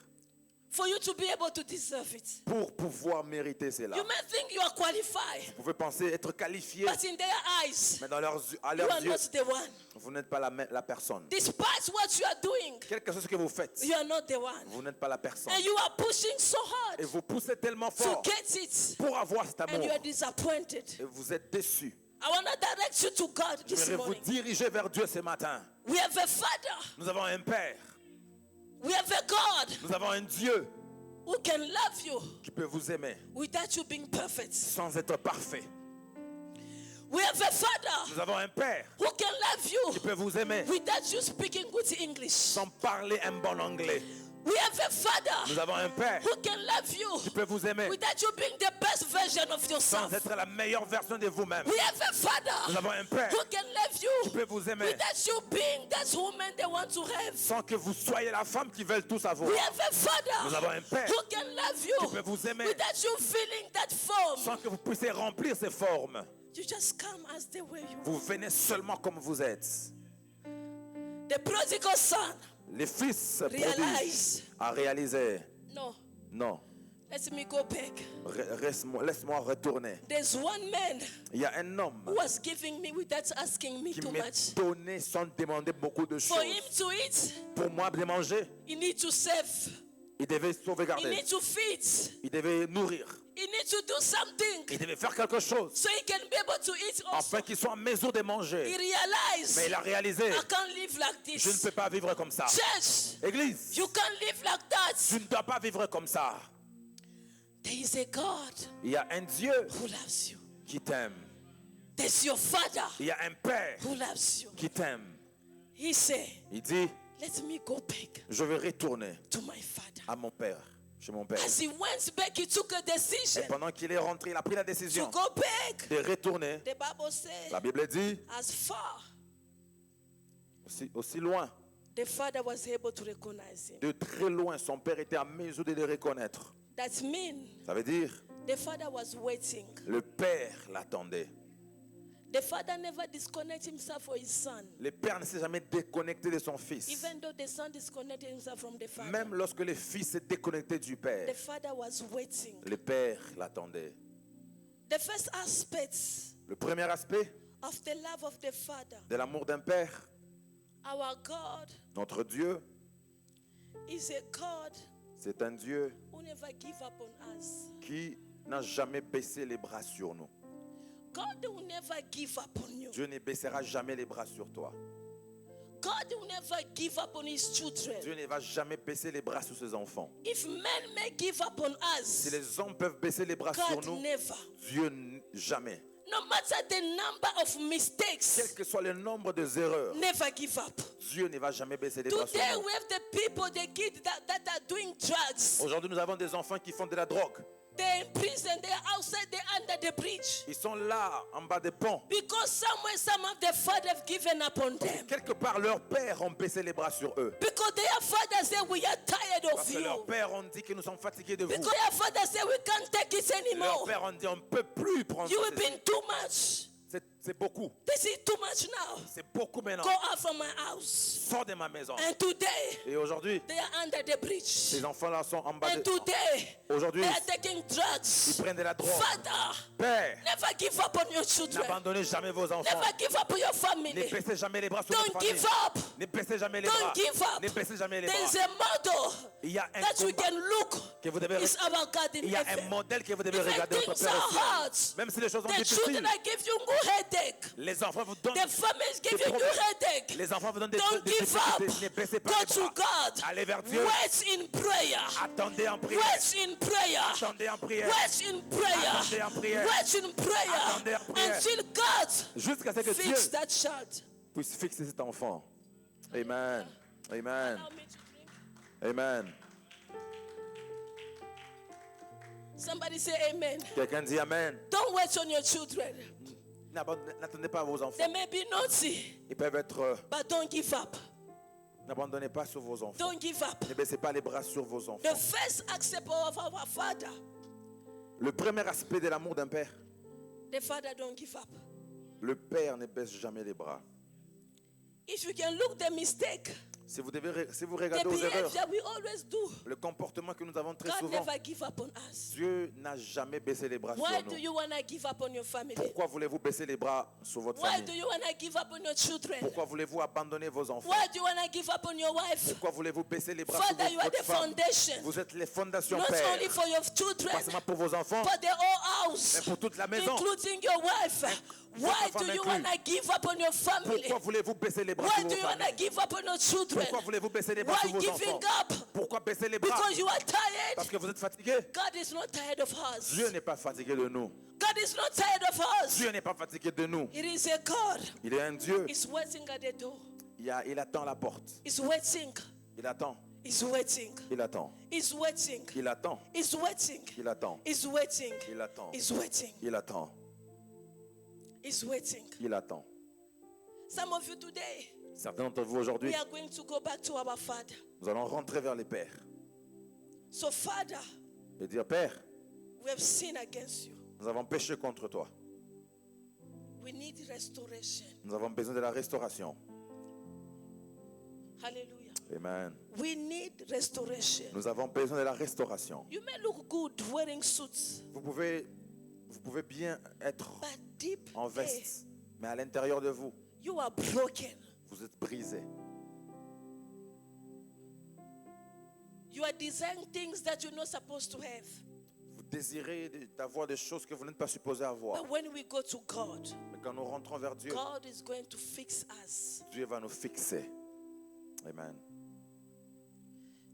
for you to be able to deserve it. pour pouvoir mériter cela. You may think you are qualified, Vous pouvez penser être qualifié, but in their eyes, mais à you leurs are yeux, not the one. vous n'êtes pas la personne. Despite what you are doing, Quel que soit ce que vous faites, you are not the one. vous n'êtes pas la personne. And you are pushing so Et hard vous poussez tellement to fort get it, pour avoir cet and amour. you are disappointed. Et vous êtes déçu. I want to direct you to God this J'aimerais vous morning. diriger vers Dieu ce matin. We have a Father, Nous avons un Père. we have a God Nous avons un Dieu who can love you qui peut vous aimer without you being perfect. sans être parfait. We have a Father Nous avons un Père who can love you qui peut vous aimer without you speaking good English. sans parler un bon anglais. We have a Father Nous avons un Père who can love you qui peut vous aimer without you being the best version of sans yourself. être la meilleure version de vous-même. We have a Nous Father avons un Père who can love qui you peut vous aimer without you being that woman they want to have. sans que vous soyez la femme qu'ils veulent tous avoir. We have a Nous avons un Father Père who can love qui you peut vous aimer without you feeling that form. sans que vous puissiez remplir ces formes. You just come as the way you Vous venez seulement comme vous êtes. are. The prodigal son. Les fils Realize. prodiges a réalisé. No, Non, let me go back. laisse-moi retourner. There's one man Il y a un homme who was giving me without asking me qui too m'a much. donné sans demander beaucoup de For him choses. to eat, Pour moi de manger, he needs to save. il devait He sauvegarder. needs to feed. Il devait nourrir. He needs to do something Il devait faire quelque chose so he can be able to eat also. afin qu'il soit en mesure de He manger. realized, Mais il a réalisé, I can't live like je ne this. peux pas vivre comme ça. Church, Église, you can't live like tu that. ne dois pas vivre comme ça. There is a God Il y a un Dieu who loves you. qui t'aime. There's your Father Il y a un Père who loves you. qui t'aime. He said, Il dit, let me go back je vais retourner to my Father. à mon Père, chez mon Père. As he went back, he took a Et decision pendant qu'il est rentré, il a pris la to décision go back. de retourner. The Bible says, La Bible dit, as far, aussi loin, the Father was able to recognize him. de très loin, son Père était à mesure de le reconnaître. That means Ça veut dire, the Father was waiting. le Père l'attendait. The Father never disconnected himself from his Son, Le Père ne s'est jamais déconnecté de son Fils. even though the Son disconnected himself from the Father. Même lorsque le Fils s'est déconnecté du The Père, Father was waiting. le Père l'attendait. The first aspect Le premier aspect of the love of the Father, de l'amour d'un Père, our God notre Dieu, is a God c'est un Dieu who never give up on us. qui n'a jamais baissé les bras sur nous. God will never give up on you. Dieu ne baissera jamais les bras sur toi. God will never give up on his children. Dieu ne va jamais baisser les bras sur ses enfants. If men may give up on Si us, les hommes peuvent baisser les bras sur God nous, never. Dieu jamais. No matter the number of Quel mistakes, que soit le nombre de erreurs, never give up. Dieu ne va jamais baisser les bras sur Today nous. we have the people, the kids that are doing drugs. Aujourd'hui, nous avons des enfants qui font de la drogue. They're in prison, they're outside, they're under the bridge. Ils sont là, en bas des ponts. Because somewhere, some of the fathers have given up on them. Quelque part, leurs pères ont baissé les bras sur eux. Because their fathers say, we are tired Parce of que leurs you. pères ont dit que nous sommes fatigués de vous. Because their fathers say, we can't take it Leurs anymore. pères ont dit on ne peut plus prendre You have ceci. been too much. C'est beaucoup. This is too much now. C'est beaucoup maintenant. Go out from my house. Sors de ma maison. And today, Et aujourd'hui, they are under the bridge. ces enfants-là sont en bas And de... today, Aujourd'hui, they are taking ils drugs. prennent de la drogue. Father, Père, never give up on your children. n'abandonnez jamais vos enfants. Never give up on your Ne family. baissez jamais les bras sur votre Don't famille. give up. Ne baissez jamais les bras. Don't give up. Ne baissez jamais les There bras. is a model Il y a un that we combat can look. que vous devez... It's our God in Il y a un heaven. modèle que vous devez Even regarder. Votre things Père are est ciel. hard. Même si les choses sont The children difficiles, that give you good headache. les enfants vous donnent The families give des you good problèmes. headache. Les enfants vous donnent des Don't give up. difficultés. Ne baissez pas Go les to bras. God. Allez vers Dieu. Wait in prayer. Attendez en prière. Wait in prayer. Attendez en prière. Wait in prayer. Attendez en prière. Wait in prayer. Attendez en prière. Until God Jusqu'à ce que Dieu fix that child. puisse fixer cet enfant. Amen. Amen. Allow me to drink. Amen. Somebody say amen. Quelqu'un dit Amen. Don't wait on your children. N'attendez pas vos enfants. They may be naughty, Ils peuvent être... but don't give up. N'abandonnez pas sur vos enfants. Don't give up. Ne baissez pas les bras sur vos The enfants. first aspect of our father, Le premier aspect de l'amour d'un père, the father don't give up. le père ne baisse jamais les bras. If you can look the mistake, Si vous the regardez aux erreurs, behavior we always do, le comportement que nous avons très God souvent, never give up on us. Dieu n'a jamais baissé les bras Why sur do nous. you want to give up on your family? Pourquoi voulez-vous baisser les bras sur votre Why do famille? you want to give up on your children? Pourquoi voulez-vous abandonner vos enfants? Why do you want to give up on your wife? Pourquoi voulez-vous baisser les bras sur Father, you are votre the femme? foundation. Vous êtes les fondations, Not Père. only for your children, Pas seulement pour vos enfants, but the whole house, mais pour toute la maison. including your wife. Why do femme you inclus. want to give up on your family? Pourquoi voulez-vous baisser les bras Why sur do vos you want to familles? give up on your children? Pourquoi voulez-vous baisser les bras Why sur vos giving enfants? up? Pourquoi baisser les bras? Because you are Parce tired. que vous êtes fatigué. God is not tired of us. Dieu n'est pas fatigué de nous. God is not tired of us. Dieu n'est pas fatigué de nous. It is a God. Il est un Dieu. He's waiting at the door. Il attend la porte. He's waiting. Il attend. He's waiting. Il attend. He's waiting. Il attend. He's waiting. Il attend. He's waiting. Il attend. He's waiting. Il attend. He's waiting. Il attend. Some of you today, Certains d'entre vous aujourd'hui, we are going to go back to our Father. nous allons rentrer vers les pères So, Father, et dire, Père, we have sinned against you. nous avons péché contre toi. We need restoration. Nous avons besoin de la restauration. Hallelujah. Amen. We need restoration. Nous avons besoin de la restauration. You may look good wearing suits, Vous pouvez bien être but deep en there, veste, mais à l'intérieur de vous, you are broken. vous êtes brisé. You are desiring things that you're not supposed to have. Vous désirez d'avoir des choses que vous n'êtes pas supposé avoir. But when we go to God, Mais quand nous rentrons vers Dieu, God is going to fix us. Dieu va nous fixer. Amen.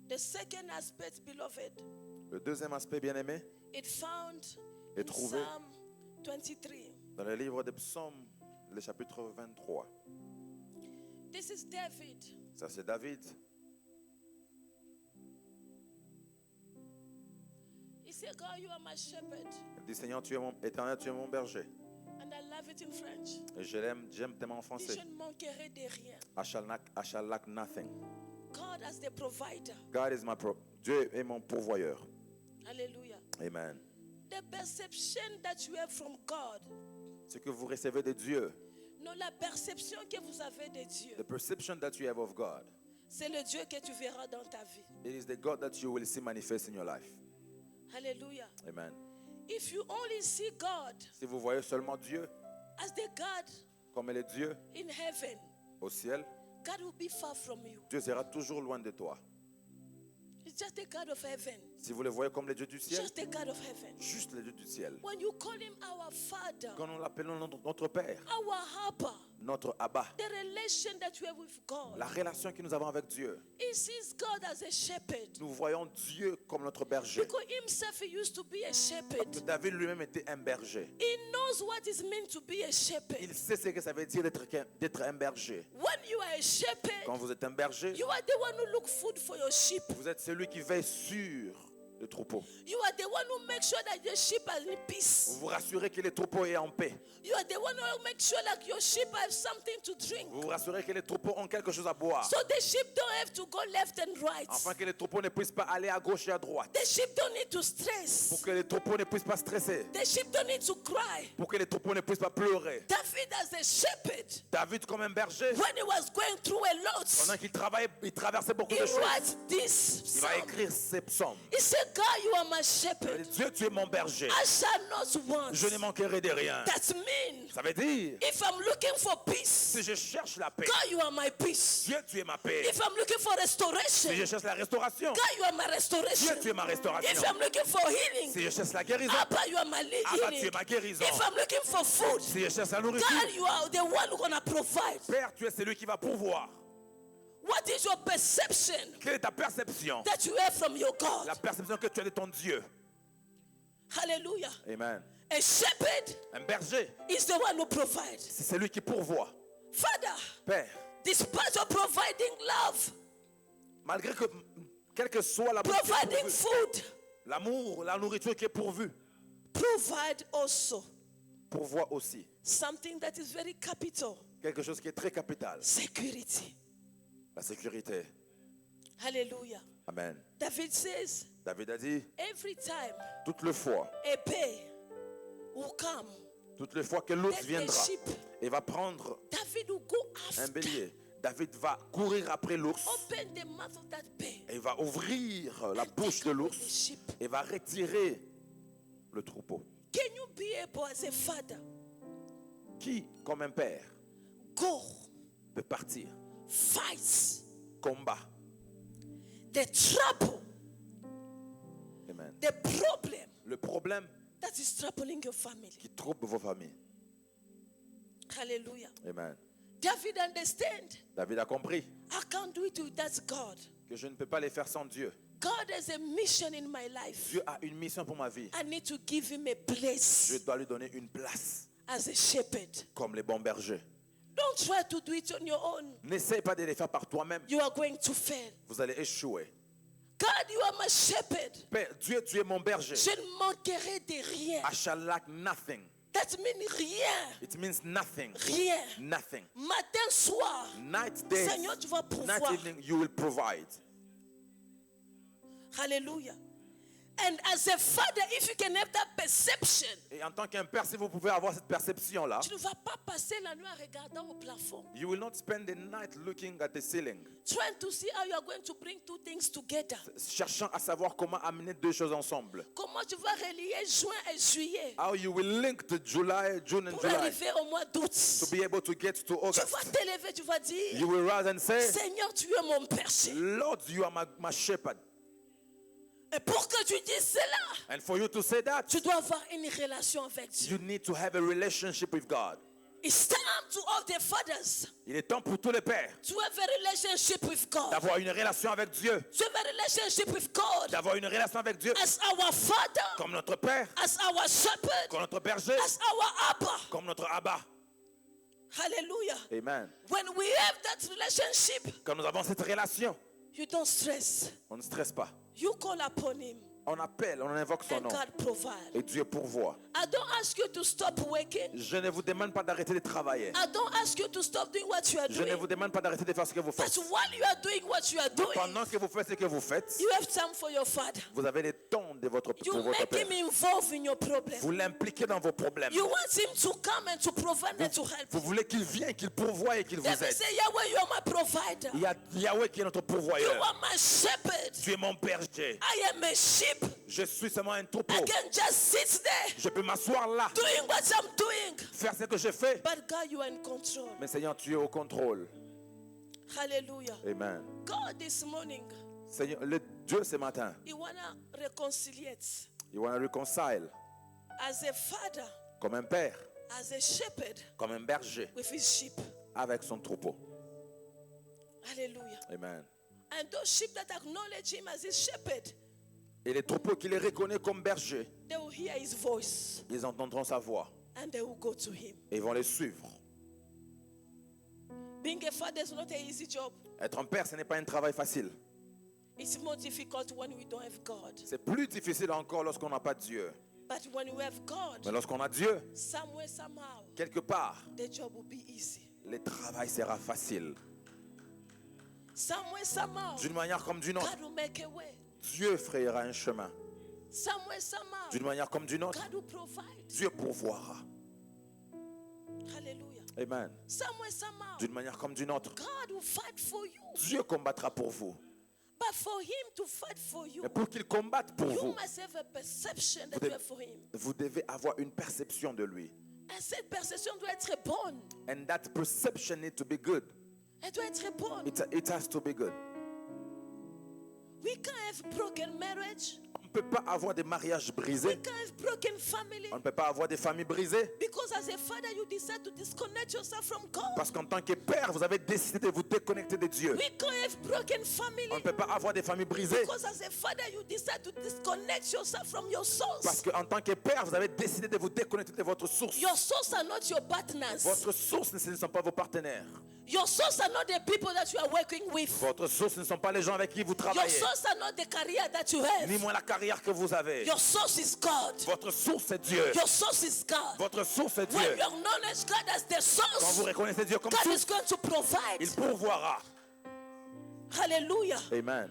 The second aspect, beloved, Le deuxième aspect, bien-aimé, it found est in trouvé Psalm 23. dans le livre des psaumes, le chapitre 23. This is David. Ça, c'est David. He said, God, you are my shepherd. Il dit, Seigneur, tu es mon éternel, tu es mon berger. And I love it in French. Et j'aime tellement en Et français. je ne manquerai de rien. I shall lack nothing. God as the provider. God is Dieu est mon pourvoyeur. Hallelujah. Amen. The perception that you have from God. Ce que vous recevez de Dieu, Non, la perception que vous avez de Dieu, the perception that you have of God, c'est le Dieu que tu verras dans ta vie. it is the God that you will see manifest in your life. Hallelujah. Amen. If you only see God Si vous voyez seulement Dieu as the God comme il est Dieu in heaven, au ciel, God will be far from you. Dieu sera toujours loin de toi. He's just a God of heaven. Si vous le voyez comme les dieux du ciel, just the God of heaven. juste les dieux du ciel. When you call him our Father, Quand nous l'appelons notre Père, our Abba, notre Abba, the relation that we have with God, la relation que nous avons avec Dieu, he sees God as a shepherd. nous voyons Dieu comme notre berger. Because himself, he used to be a shepherd. David lui-même était un berger. He knows what it means to be a shepherd. Il sait ce que ça veut dire d'être un berger. When you are a shepherd, Quand vous êtes un berger, you are the one who look food for your sheep. vous êtes celui qui veille sur le troupeau. You are the one who makes sure that your sheep are in peace. Vous vous rassurez que le troupeau est en paix. You are the one who makes sure that your sheep have something to drink. Vous vous rassurez que les troupeaux ont quelque chose à boire. So the sheep don't have to go left and right. Afin que les troupeaux ne puissent pas aller à gauche et à droite. The sheep don't need to stress. Pour que les troupeaux ne puissent pas stresser. The sheep don't need to cry. Pour que les troupeaux ne puissent pas pleurer. David as a shepherd, David, comme un berger, when he was going through a lot, pendant qu'il travaillait, il traversait beaucoup he de choses. wrote this Il va psalm. écrire ces psaumes. He said, God, you are my Il shepherd. dit, Dieu, tu es mon berger. I shall not want. Je ne manquerai de rien. That means Ça veut dire, if I'm looking for peace, si je cherche la paix, God, you are my peace. Dieu, tu es ma paix. If I'm looking for Si restoration, je cherche la restauration, God, you are my restoration. Dieu, tu es ma restauration. If I'm looking for healing, Si je cherche la guérison, Abba, you are my Abba, tu healing. es ma guérison. If I'm looking for food, Si je cherche la nourriture, God, you are the one who's gonna provide. Père, tu es celui qui va pourvoir. What is your perception Quelle est ta perception? that you have from your God? La perception que tu as de ton Dieu. Hallelujah. Amen. A shepherd Un berger, is the one who provides. c'est celui qui pourvoit. Father, Père, despite of providing love, malgré que, quelle que soit providing food, l'amour, la nourriture qui est pourvue, provide also pourvoit aussi. something that is very capital: Quelque chose qui est très capital. security. La sécurité. Hallelujah. Amen. David says, David a dit, every time toutes les fois a bear will come, que l'ours take the viendra sheep, et va prendre David will go un after, bélier, David va courir après l'ours open the mouth of that bear, et va ouvrir la and bouche take de away l'ours the sheep. et va retirer le troupeau. Can you be able as a father Qui, comme un père, go peut partir, fight combat? the trouble, Amen. the problem Le problème that is troubling your family? qui trouble vos familles. Hallelujah. Amen. David understand. David a compris I can't do it without God. que je ne peux pas les faire sans Dieu. God has a mission in my life. Dieu a une mission pour ma vie. I need to give him a Je place dois lui donner une place as a shepherd. comme les bons bergers. Don't try to do it on your own. N'essaye pas de les faire par toi-même. You are going to fail. Vous allez échouer. God, you are my shepherd. Père, Dieu, tu es mon berger. Je ne manquerai de rien. I shall lack nothing. That means rien. It means nothing. Rien. Nothing. Matin, soir. Night, day, Seigneur, tu vas night, pouvoir. evening, you will provide. Hallelujah. And as a father, if you can have that perception, Et en tant qu'un père, si vous pouvez avoir cette perception-là, tu ne vas pas passer la nuit en regardant au plafond, you will not spend the night looking at the ceiling, trying to see how you are going to bring two things together. cherchant à savoir comment amener deux choses ensemble. Comment tu vas relier juin et juillet How you will link to July, June and pour July arriver au mois d'août. to be able to get to Tu August. vas t'élever, tu vas dire, You will rise and say, Seigneur, tu es mon berger. Lord, you are my shepherd. Et pour que tu dises cela, And for you to say that, tu dois avoir une relation avec Dieu. you need to have a relationship with God. It's time to all the fathers Il est temps pour tous les pères to have a relationship with God. d'avoir une relation avec Dieu, To have a relationship with God d'avoir une relation avec Dieu as our father, comme notre père, as our shepherd, comme notre berger, as our Abba. comme notre Abba. Hallelujah. Amen. When we have that relationship, Quand nous avons cette relation, you don't stress. on ne stresse pas. You call upon him On appelle, on invoque son and nom God provide. et Dieu pourvoit. I don't ask you to stop working. Je ne vous demande pas d'arrêter de travailler. I don't ask you to stop doing what you are Je ne doing. vous demande pas d'arrêter de faire ce que vous But faites. while you are doing what you are doing, Pendant que vous faites ce que vous faites, you have time for your father. vous avez le temps de votre, You pour votre make père. him involved in your problem. Vous l'impliquez dans vos problèmes. You want him to come and to provide and to help Vous you. voulez qu'il vienne, qu'il pourvoie et qu'il vous David aide. say, Yahweh, you are my provider. Il y a Yahweh qui est notre You pourvoyeur. are my shepherd. Tu es mon berger. I am a sheep. Je suis seulement un troupeau. I can just sit there Je peux m'asseoir là, doing what I'm doing. faire ce que je fais. But God, you are in control. Mais Seigneur, tu es au contrôle. Hallelujah. Amen. God, this morning, Seigneur, le Dieu ce matin, He wanna reconciliate il want to reconcile as a father, comme un père, as a shepherd comme un berger with his sheep. avec son troupeau. Hallelujah. Amen. And those sheep that acknowledge him as his shepherd, Et les troupeaux qui les reconnaissent comme bergers, they will hear his voice ils entendront sa voix and they will go to him. et ils vont les suivre. Being a father is not an easy job. Être un père, ce n'est pas un travail facile. It's more difficult when we don't have God. C'est plus difficile encore lorsqu'on n'a pas Dieu. But when we have God, Mais lorsqu'on a Dieu, somewhere, somehow, quelque part, the job will be easy. le travail sera facile. Somewhere, somehow, D'une manière comme d'une autre, God will make a way. Dieu frayera un chemin. Somewhere, somehow, D'une manière comme d'une autre, God will provide. Dieu pourvoira. Hallelujah. Amen. Somewhere, somehow, D'une manière comme d'une autre, God will fight for you. Dieu combattra pour vous. But for him to fight for you, Mais pour qu'il combatte pour you vous, must have a perception that Vous you devez- have for him. vous devez avoir une perception de lui. Et cette perception doit être bonne. And that perception needs to be good. Elle doit être bonne. It has to be good. We can't have broken marriage. On ne peut pas avoir des mariages We brisés. can't have broken family. On ne peut pas avoir des familles brisées. Because as a father, you decide to disconnect yourself from God. Parce qu'en tant que père, vous avez décidé de vous déconnecter de Dieu. We can't have broken family. On ne peut pas avoir des familles brisées. Because as a father, you decide to disconnect yourself from your Parce source. qu'en tant que père, vous avez décidé de vous déconnecter de votre source. Your source are not your partners. Votre source, ce ne sont pas vos partenaires. Your source are not the people that you are working with. Votre source, ce ne sont pas les gens avec qui vous Your travaillez. source are not the career that you Ni have. moins la carrière que vous avez. Your source is God. Votre source, c'est Dieu. Your source is God. Votre source, c'est When Dieu. you acknowledge God as the Quand vous source, reconnaissez Dieu comme God source, is going to provide. il pourvoira. Hallelujah. Amen.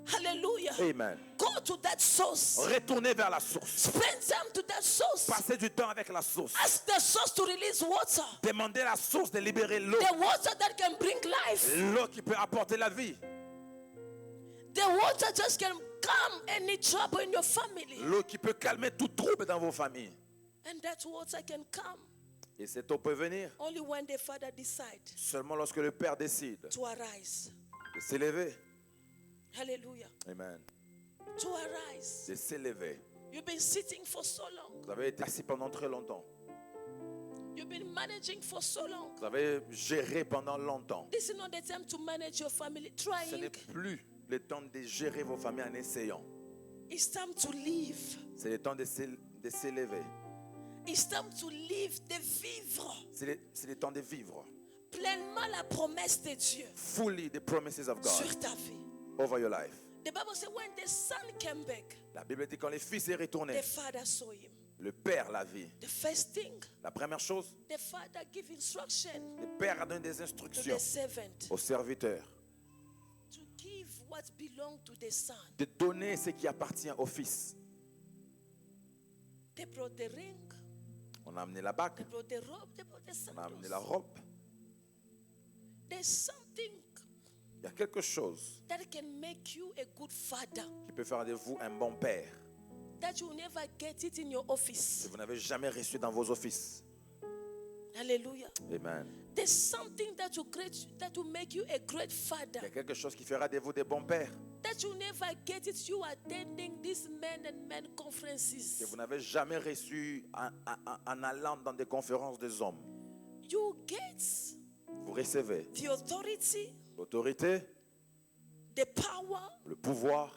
Hallelujah. Amen. Go to that source. Retournez vers la source. Spend time to that source. Passez du temps avec la source. Ask the source to release water. Demandez à la source de libérer l'eau. The water that can bring life. L'eau qui peut apporter la vie. The water just can calm any trouble in your family. L'eau qui peut calmer tout trouble dans vos familles. And that water can come Et cette eau peut venir only when the father decides seulement lorsque le Père décide to arise. de s'élever. Hallelujah. Amen. To arise. De s'élever. You've been sitting for so long. Vous avez été assis pendant très longtemps. You've been managing for so long. Vous avez géré pendant longtemps. This is not the time to manage your family. Ce Trying. n'est plus le temps de gérer vos familles en essayant. It's time to live. C'est le temps de s'élever. It's time to live, de vivre C'est le temps de vivre. pleinement la promesse de Dieu Fully the promises of God sur ta vie. over your life. The Bible says when the son came back, La Bible dit quand le fils est retourné, the father saw him. le père l'a vu. The first thing, La première chose, the father gave instruction le père a donné des to instructions the servant au serviteur to give what belonged to the son. de donner ce qui appartient au fils. They brought the ring, On a amené la bague, they brought the robe, they brought the on a amené sandals. la robe. There's something Il y a quelque chose that can make you a good father qui peut faire de vous un bon père that you never get it in your que office. vous n'avez jamais reçu dans vos offices. Hallelujah. Amen. There's something that will make you a great father Il y a quelque chose qui fera de vous des bons pères that you never get it. You attending these men and men que conferences. vous n'avez jamais reçu en allant dans des conférences des hommes. You get Vous recevez the authority, l'autorité, the power, le pouvoir,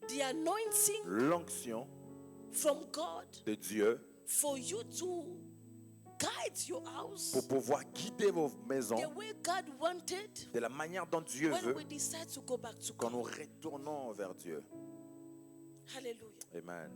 the anointing l'onction from God de Dieu for you to guide your house pour pouvoir guider vos maisons the way God wanted de la manière dont Dieu when veut we decide to go back to quand nous God. retournons vers Dieu. Hallelujah. Amen.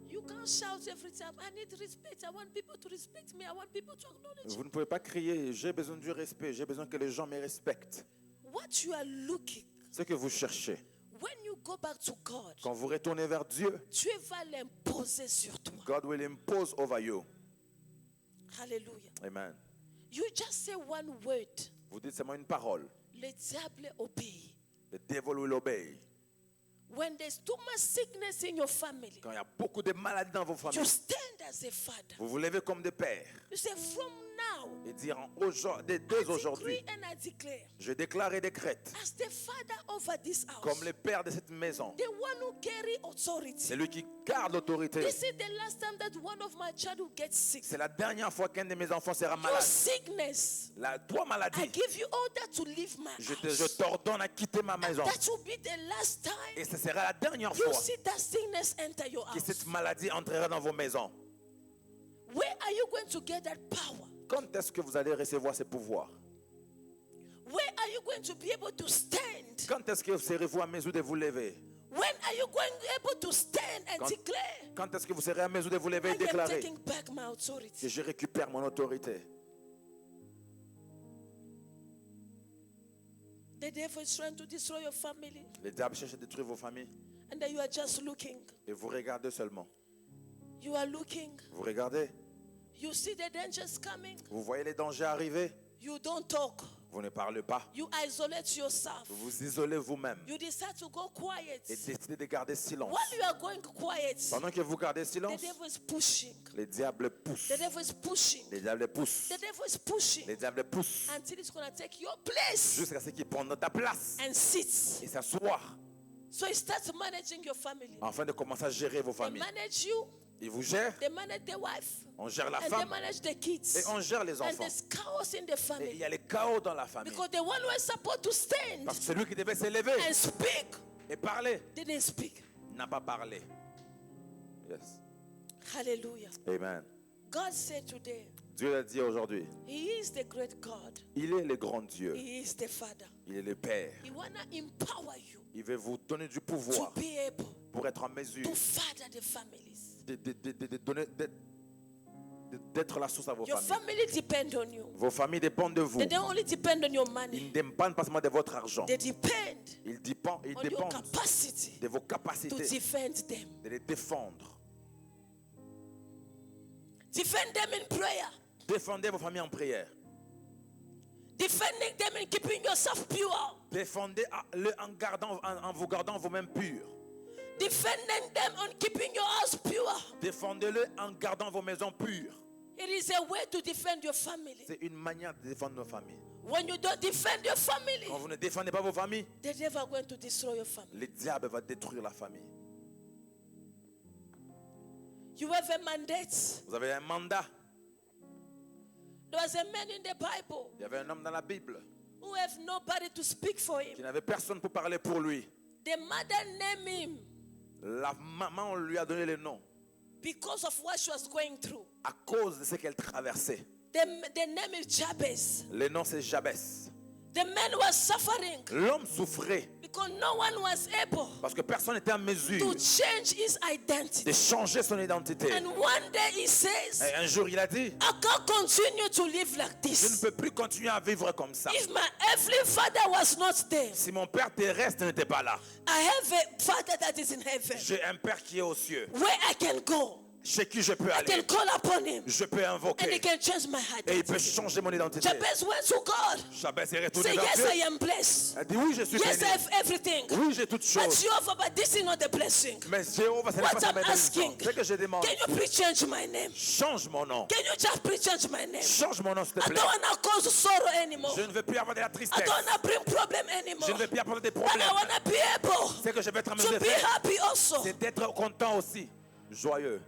You can't shout every time, I need respect. I want people to respect me. I want people to acknowledge Vous me. ne pouvez pas crier, j'ai besoin du respect, j'ai besoin que les gens me respectent. What you are looking, Ce que vous cherchez, when you go back to God, quand vous retournez vers Dieu, Dieu va l'imposer sur toi. God will impose over you. Hallelujah. Amen. You just say one word, Vous dites seulement une parole. le diable obéit. The devil will obey. When there's too much sickness in your family, Quand il y a beaucoup de maladies dans vos you familles, stand as a father. vous vous levez comme des pères. You say, from now, et dire dès aujourd'hui, decree and I declare, je déclare et décrète, as the father over this house, comme le père de cette maison, the one who carry authority. c'est lui qui garde l'autorité. This is the last time that one of my child will get sick. C'est la dernière fois qu'un de mes enfants sera Your malade. sickness, Toi I maladie, give you order to leave my je house. t'ordonne à quitter ma maison. That will be the last Et time ce sera la dernière you fois see that sickness enter your que house. cette maladie entrera dans vos maisons. Where are you going to get that power? Quand est-ce que vous allez recevoir ces pouvoirs? Where are you going to be able to stand? Quand est-ce que serez-vous à mesure de vous lever? When are you going able to stand and declare, Quand est-ce que vous serez à mesure de vous lever I et am déclarer taking back my que authority? je récupère mon autorité? The devil is trying to destroy your family, Le diable cherche à détruire vos familles and then you are just looking. et vous regardez seulement. You are looking. Vous regardez, You see the dangers coming. vous voyez les dangers arriver, You don't talk. vous ne parlez pas. You isolate yourself. Vous vous isolez vous-même You decide to go quiet. et décidez de garder silence. While you are going quiet, Pendant que vous gardez the silence, devil is pushing. les diables poussent. The devil is pushing. Les diables poussent. The devil is pushing Les diables poussent until it's going to take your place jusqu'à ce qu'ils prennent ta place and sit. et s'asseoir So he starts managing your family. afin de commencer à gérer vos They familles. manage you, Ils vous gèrent, they manage the wife, on gère la and they femme manage the kids. et on gère les And enfants. there's chaos in the Et il family. y a les chaos dans la famille. Because the one who is supposed to stand Parce que celui qui devait s'élever and speak et parler didn't speak. n'a pas parlé. Yes. Hallelujah. Amen. God said today, Dieu a dit aujourd'hui, He is the great God. il est le grand Dieu. He is the Father. Il est le Père. He wanna empower you Il veut vous donner du to pouvoir be able pour être en mesure to father the families. d'être la source à vos Your familles. family depend on you. Vos familles dépendent de vous. They don't only depend on your Ils money. ne dépendent pas seulement de votre argent. They depend Ils dépendent on your capacity de vos to capacités defend them. de les défendre. Defend them in prayer. Défendez vos familles en prière. Defending them and keeping yourself pure. Défendez-le en vous gardant vous-même purs. Defending them on keeping your house pure. Défendez-le en gardant vos maisons pures. It is a way to defend your family. C'est une manière de défendre nos familles. When you don't defend your family, Quand vous ne défendez pas vos familles, the devil is going to destroy your family. le diable va détruire la famille. You have a mandate. Vous avez un mandat. There was a man in the Bible Il y avait un homme dans la Bible who have nobody to speak for qui him. n'avait personne pour parler pour lui. The mother named him La maman lui a donné le nom because of what she was going through. à cause de ce qu'elle traversait. The name is Jabez. Le nom c'est Jabès. The man was suffering L'homme souffrait because no one was able parce que personne n'était en mesure to change his de identity. changer son identité. And one day he says, Et un jour il a dit, I can't continue to live like je ne this. peux plus continuer à vivre comme ça. If my earthly father was not there, Si mon père terrestre n'était pas là, I have a father that is in heaven j'ai un père qui est aux cieux, where I can go. chez qui je peux I can aller. call upon him Je peux and he invoquer can change my et il peut identity. changer mon identité. Jabez went to God. Jabès est Say, retourné vers yes, Dieu. I am blessed. Elle dit oui, je suis Yes, I béni. have everything. Oui, j'ai toutes But choses. Jehovah, but this is not the blessing. Mais Jéhovah, ce n'est What pas sa I'm bénédiction. asking, C'est que je demande. can you please change my name? Change mon nom. Can you just please change my name? Change mon nom, s'il te I plaît. don't want to cause sorrow anymore. Je ne veux plus avoir de la I tristesse. don't want to bring problem anymore. Je ne veux plus avoir des But problèmes. I want to be able C'est que je vais être en to mesure de be faire, happy also. c'est d'être content aussi. Joyeux.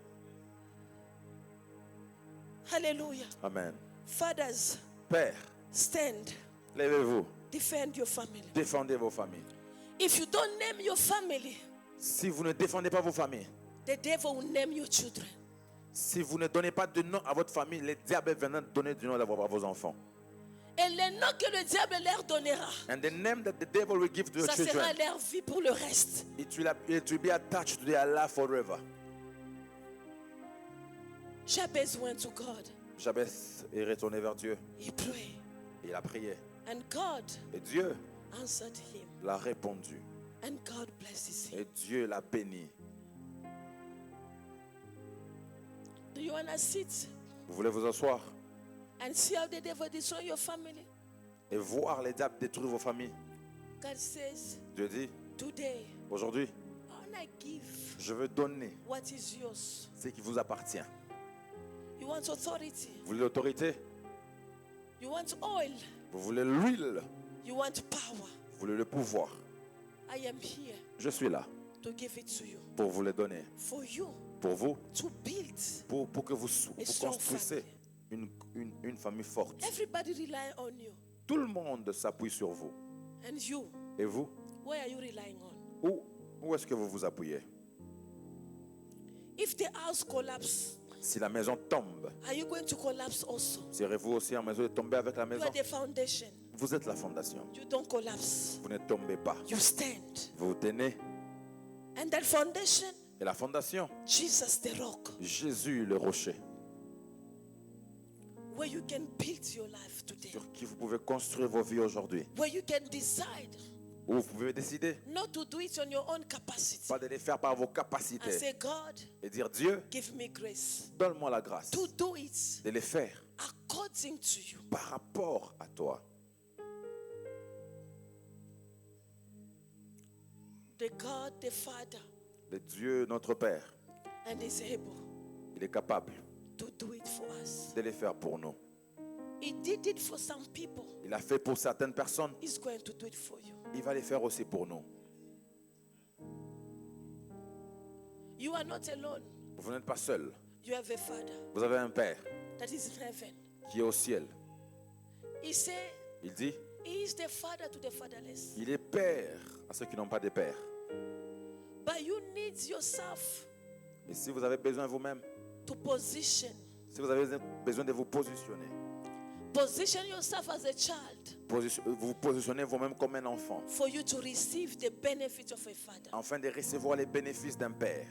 Hallelujah. Amen. Fathers, Père, stand. levez-vous. Defend your family. Défendez vos familles. If you don't name your family, Si vous ne défendez pas vos familles, the devil will name your children. si vous ne donnez pas de nom à votre famille, les diables viendront donner du nom à vos enfants. Et le nom que le diable leur donnera, And the name that the devil will give to your ça sera children, leur vie pour le reste. it will be attached to their life forever. Jabez went to God. Jabès est retourné vers Dieu. He prayed. Il a prié. And God Et Dieu answered him. l'a répondu. And God blesses him. Et Dieu l'a béni. Do you want to sit Vous voulez vous asseoir and see how the devil destroy your family? et voir les diables détruire vos familles? God says, Dieu dit, today, aujourd'hui, I want to give je veux donner what is yours. ce qui vous appartient. You want authority? Vous voulez l'autorité? You want oil. Vous voulez l'huile. You want power. Vous voulez le pouvoir. I am here Je suis là to give it to you. pour vous le donner. For you Pour vous, to build. pour que vous strong construisez une famille forte. Everybody rely on you. Tout le monde s'appuie sur vous. And you, Et vous, where are you relying on? où est-ce que vous vous appuyez? If the house collapse, Si la maison tombe, are you going to collapse also? serez-vous aussi en mesure de tomber avec la You maison? are the foundation. Vous êtes la fondation. You don't collapse. Vous ne tombez pas. You stand. Vous tenez. And that foundation, Et la fondation, Jesus the rock, Jésus le rocher, where you can build your life today. sur qui vous pouvez construire vos vies aujourd'hui. Where you can decide Où vous pouvez décider, not to do it on your own capacity. pas de les faire par vos And capacités, say, God, et dire Dieu, give me grace donne-moi la grâce to do it de les faire according to you. par rapport à toi. The God, the Father, Le Dieu, notre Père, and is able il est capable to do it for us. de les faire pour nous. He did it for some people. Il a fait pour certaines personnes, He's going to do it for you. il va les faire aussi pour nous. You are not alone. Vous n'êtes pas seul. You have a Father Vous avez un Père that is in heaven. qui est au ciel. He said, Il dit, He is the Father to the fatherless. il est Père à ceux qui n'ont pas de Père. But you need yourself Mais si vous avez besoin vous-même, to position. si vous avez besoin de vous positionner, Position yourself as a child vous positionnez vous-même comme un enfant, for you to receive the benefit of a father. afin de recevoir les bénéfices d'un Père.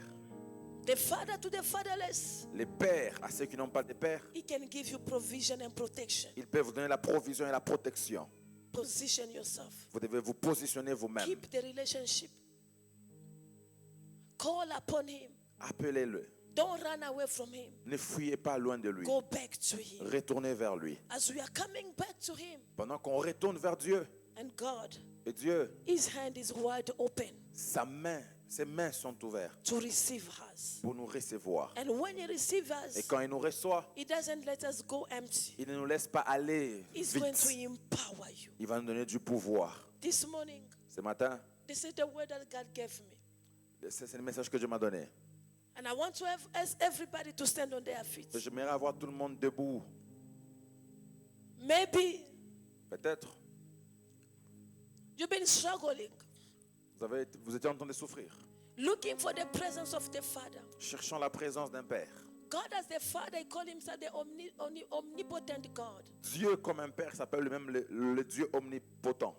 The Father to the fatherless, Les pères à ceux qui n'ont pas de Père, He can give you provision and protection. ils peuvent vous donner la provision et la protection. Position yourself. Vous devez vous positionner vous-même. Keep the relationship. Call upon Him. Appelez-le. Don't run away from Him. Ne fuyez pas loin de lui. Go back to Him. Retournez vers lui. As we are coming back to Him, Pendant qu'on retourne vers Dieu, and God, et Dieu, His hand is wide open ses mains sont ouvertes to receive us. pour nous recevoir. And when He receives Et us, quand il nous reçoit, He doesn't let us go empty. il ne nous laisse pas aller He's going to vite. empower you. Il va nous donner du pouvoir. This morning, Ce matin, this is the word that God gave me. c'est le message que Dieu m'a donné. And I want to ask everybody to stand on their feet. J'aimerais avoir tout le monde debout. Maybe Peut-être, you've been struggling, vous étiez en train de souffrir, looking for the presence of the Father. cherchant la présence d'un Père. God as the Father, He called Himself the omnipotent God. Dieu comme un Père s'appelle lui-même le Dieu omnipotent.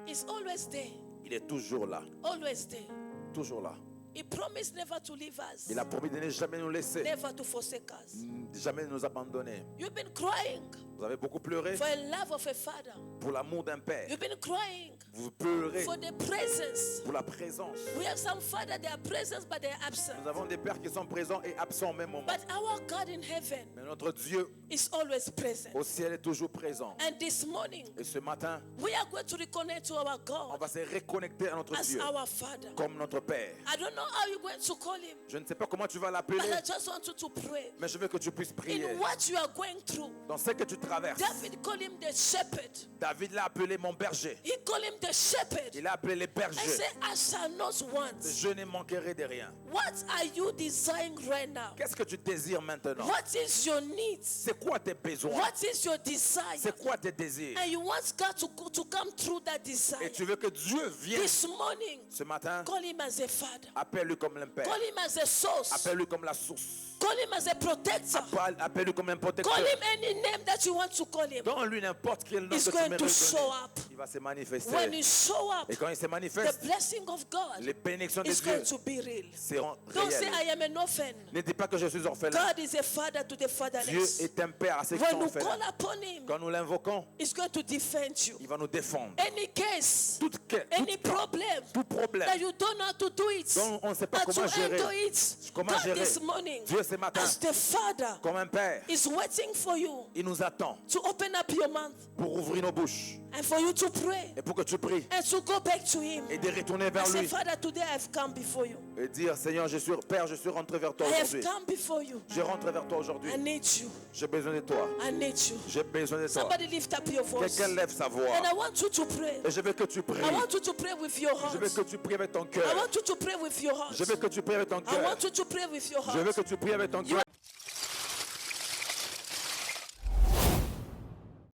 He's always there, Il est toujours là, always there. toujours là. He promised never to leave us, Il a promis de ne jamais nous laisser, never to forsake us. jamais nous abandonner. You've been crying Vous avez beaucoup pleuré for a love of a Father. pour l'amour d'un Père. You've been crying Vous pleurez for the presence. pour la présence. We have some Father, they are present, but they are absent. Nous avons des pères qui sont présents et absents au même moment. But our God in heaven Mais notre Dieu is always present. au ciel est toujours présent. And this morning, Et ce matin, we are going to reconnect to our on God va se reconnecter à notre as Dieu our Father. comme notre Père. I don't know how you're going to call Him, Je ne sais pas comment tu vas but l'appeler, I just want you to pray. mais je veux que tu puisses prier. In what you are going through, Dans ce que tu traverses, David called Him the shepherd. David l'a appelé mon berger. He called Him the shepherd. Il a appelé les I bergers. say, I shall not want. Je ne manquerai de rien. What are you desiring right now? Qu'est-ce que tu désires maintenant? What is your needs? C'est quoi tes besoins? What is your desire? C'est quoi tes désirs? And you want God to come through that Et desire. tu veux que Dieu vienne This morning, ce matin? call Him as a Father. Appelle-le comme le Père. Call Him as a source. Appelle-le comme la source. Call Him as a protector. Appelle-le comme un Call protecteur. Him any name that you want to call Him. Donne-lui n'importe quel nom He's que tu going mérites to de show donner. up. Il va se manifester. When you show up, Et quand il se the manifeste, blessing of God les bénédictions de is Dieu going to be real. seront Don't say réelles. I am an orphan. Ne dis pas que je suis orphelin. God is a father to the Dieu fatherless. est un Père à ceux qui When sont you call orphelins. upon Him, Quand nous l'invoquons, He's going to defend you. il va nous défendre. Any case, any Tout problem problème that you don't know how to do it, dont on ne sait pas and comment to handle gérer. it, Comment God gérer? this morning, Dieu ce matin, as the Father, comme un Père, is waiting for you il nous attend to open up your mouth pour ouvrir nos bouches and for you to to pray Et pour que tu pries and to go back to Him. et de retourner I vers say, lui. Father, today I've come before you. Et dire, Seigneur, Père, je suis rentré vers toi I have aujourd'hui. come before you. Je rentre vers toi aujourd'hui. I need you. J'ai besoin de toi. I need you. J'ai besoin de toi. Somebody lift up your voice. Quelqu'un lève sa voix. And I want you to pray. Et je veux que tu pries. I want you to pray with your Je veux heart. que tu pries avec ton I cœur. want you to pray with your heart. Je veux que tu pries avec ton I cœur. want you to pray with your Je veux heart. que tu pries avec ton You cœur.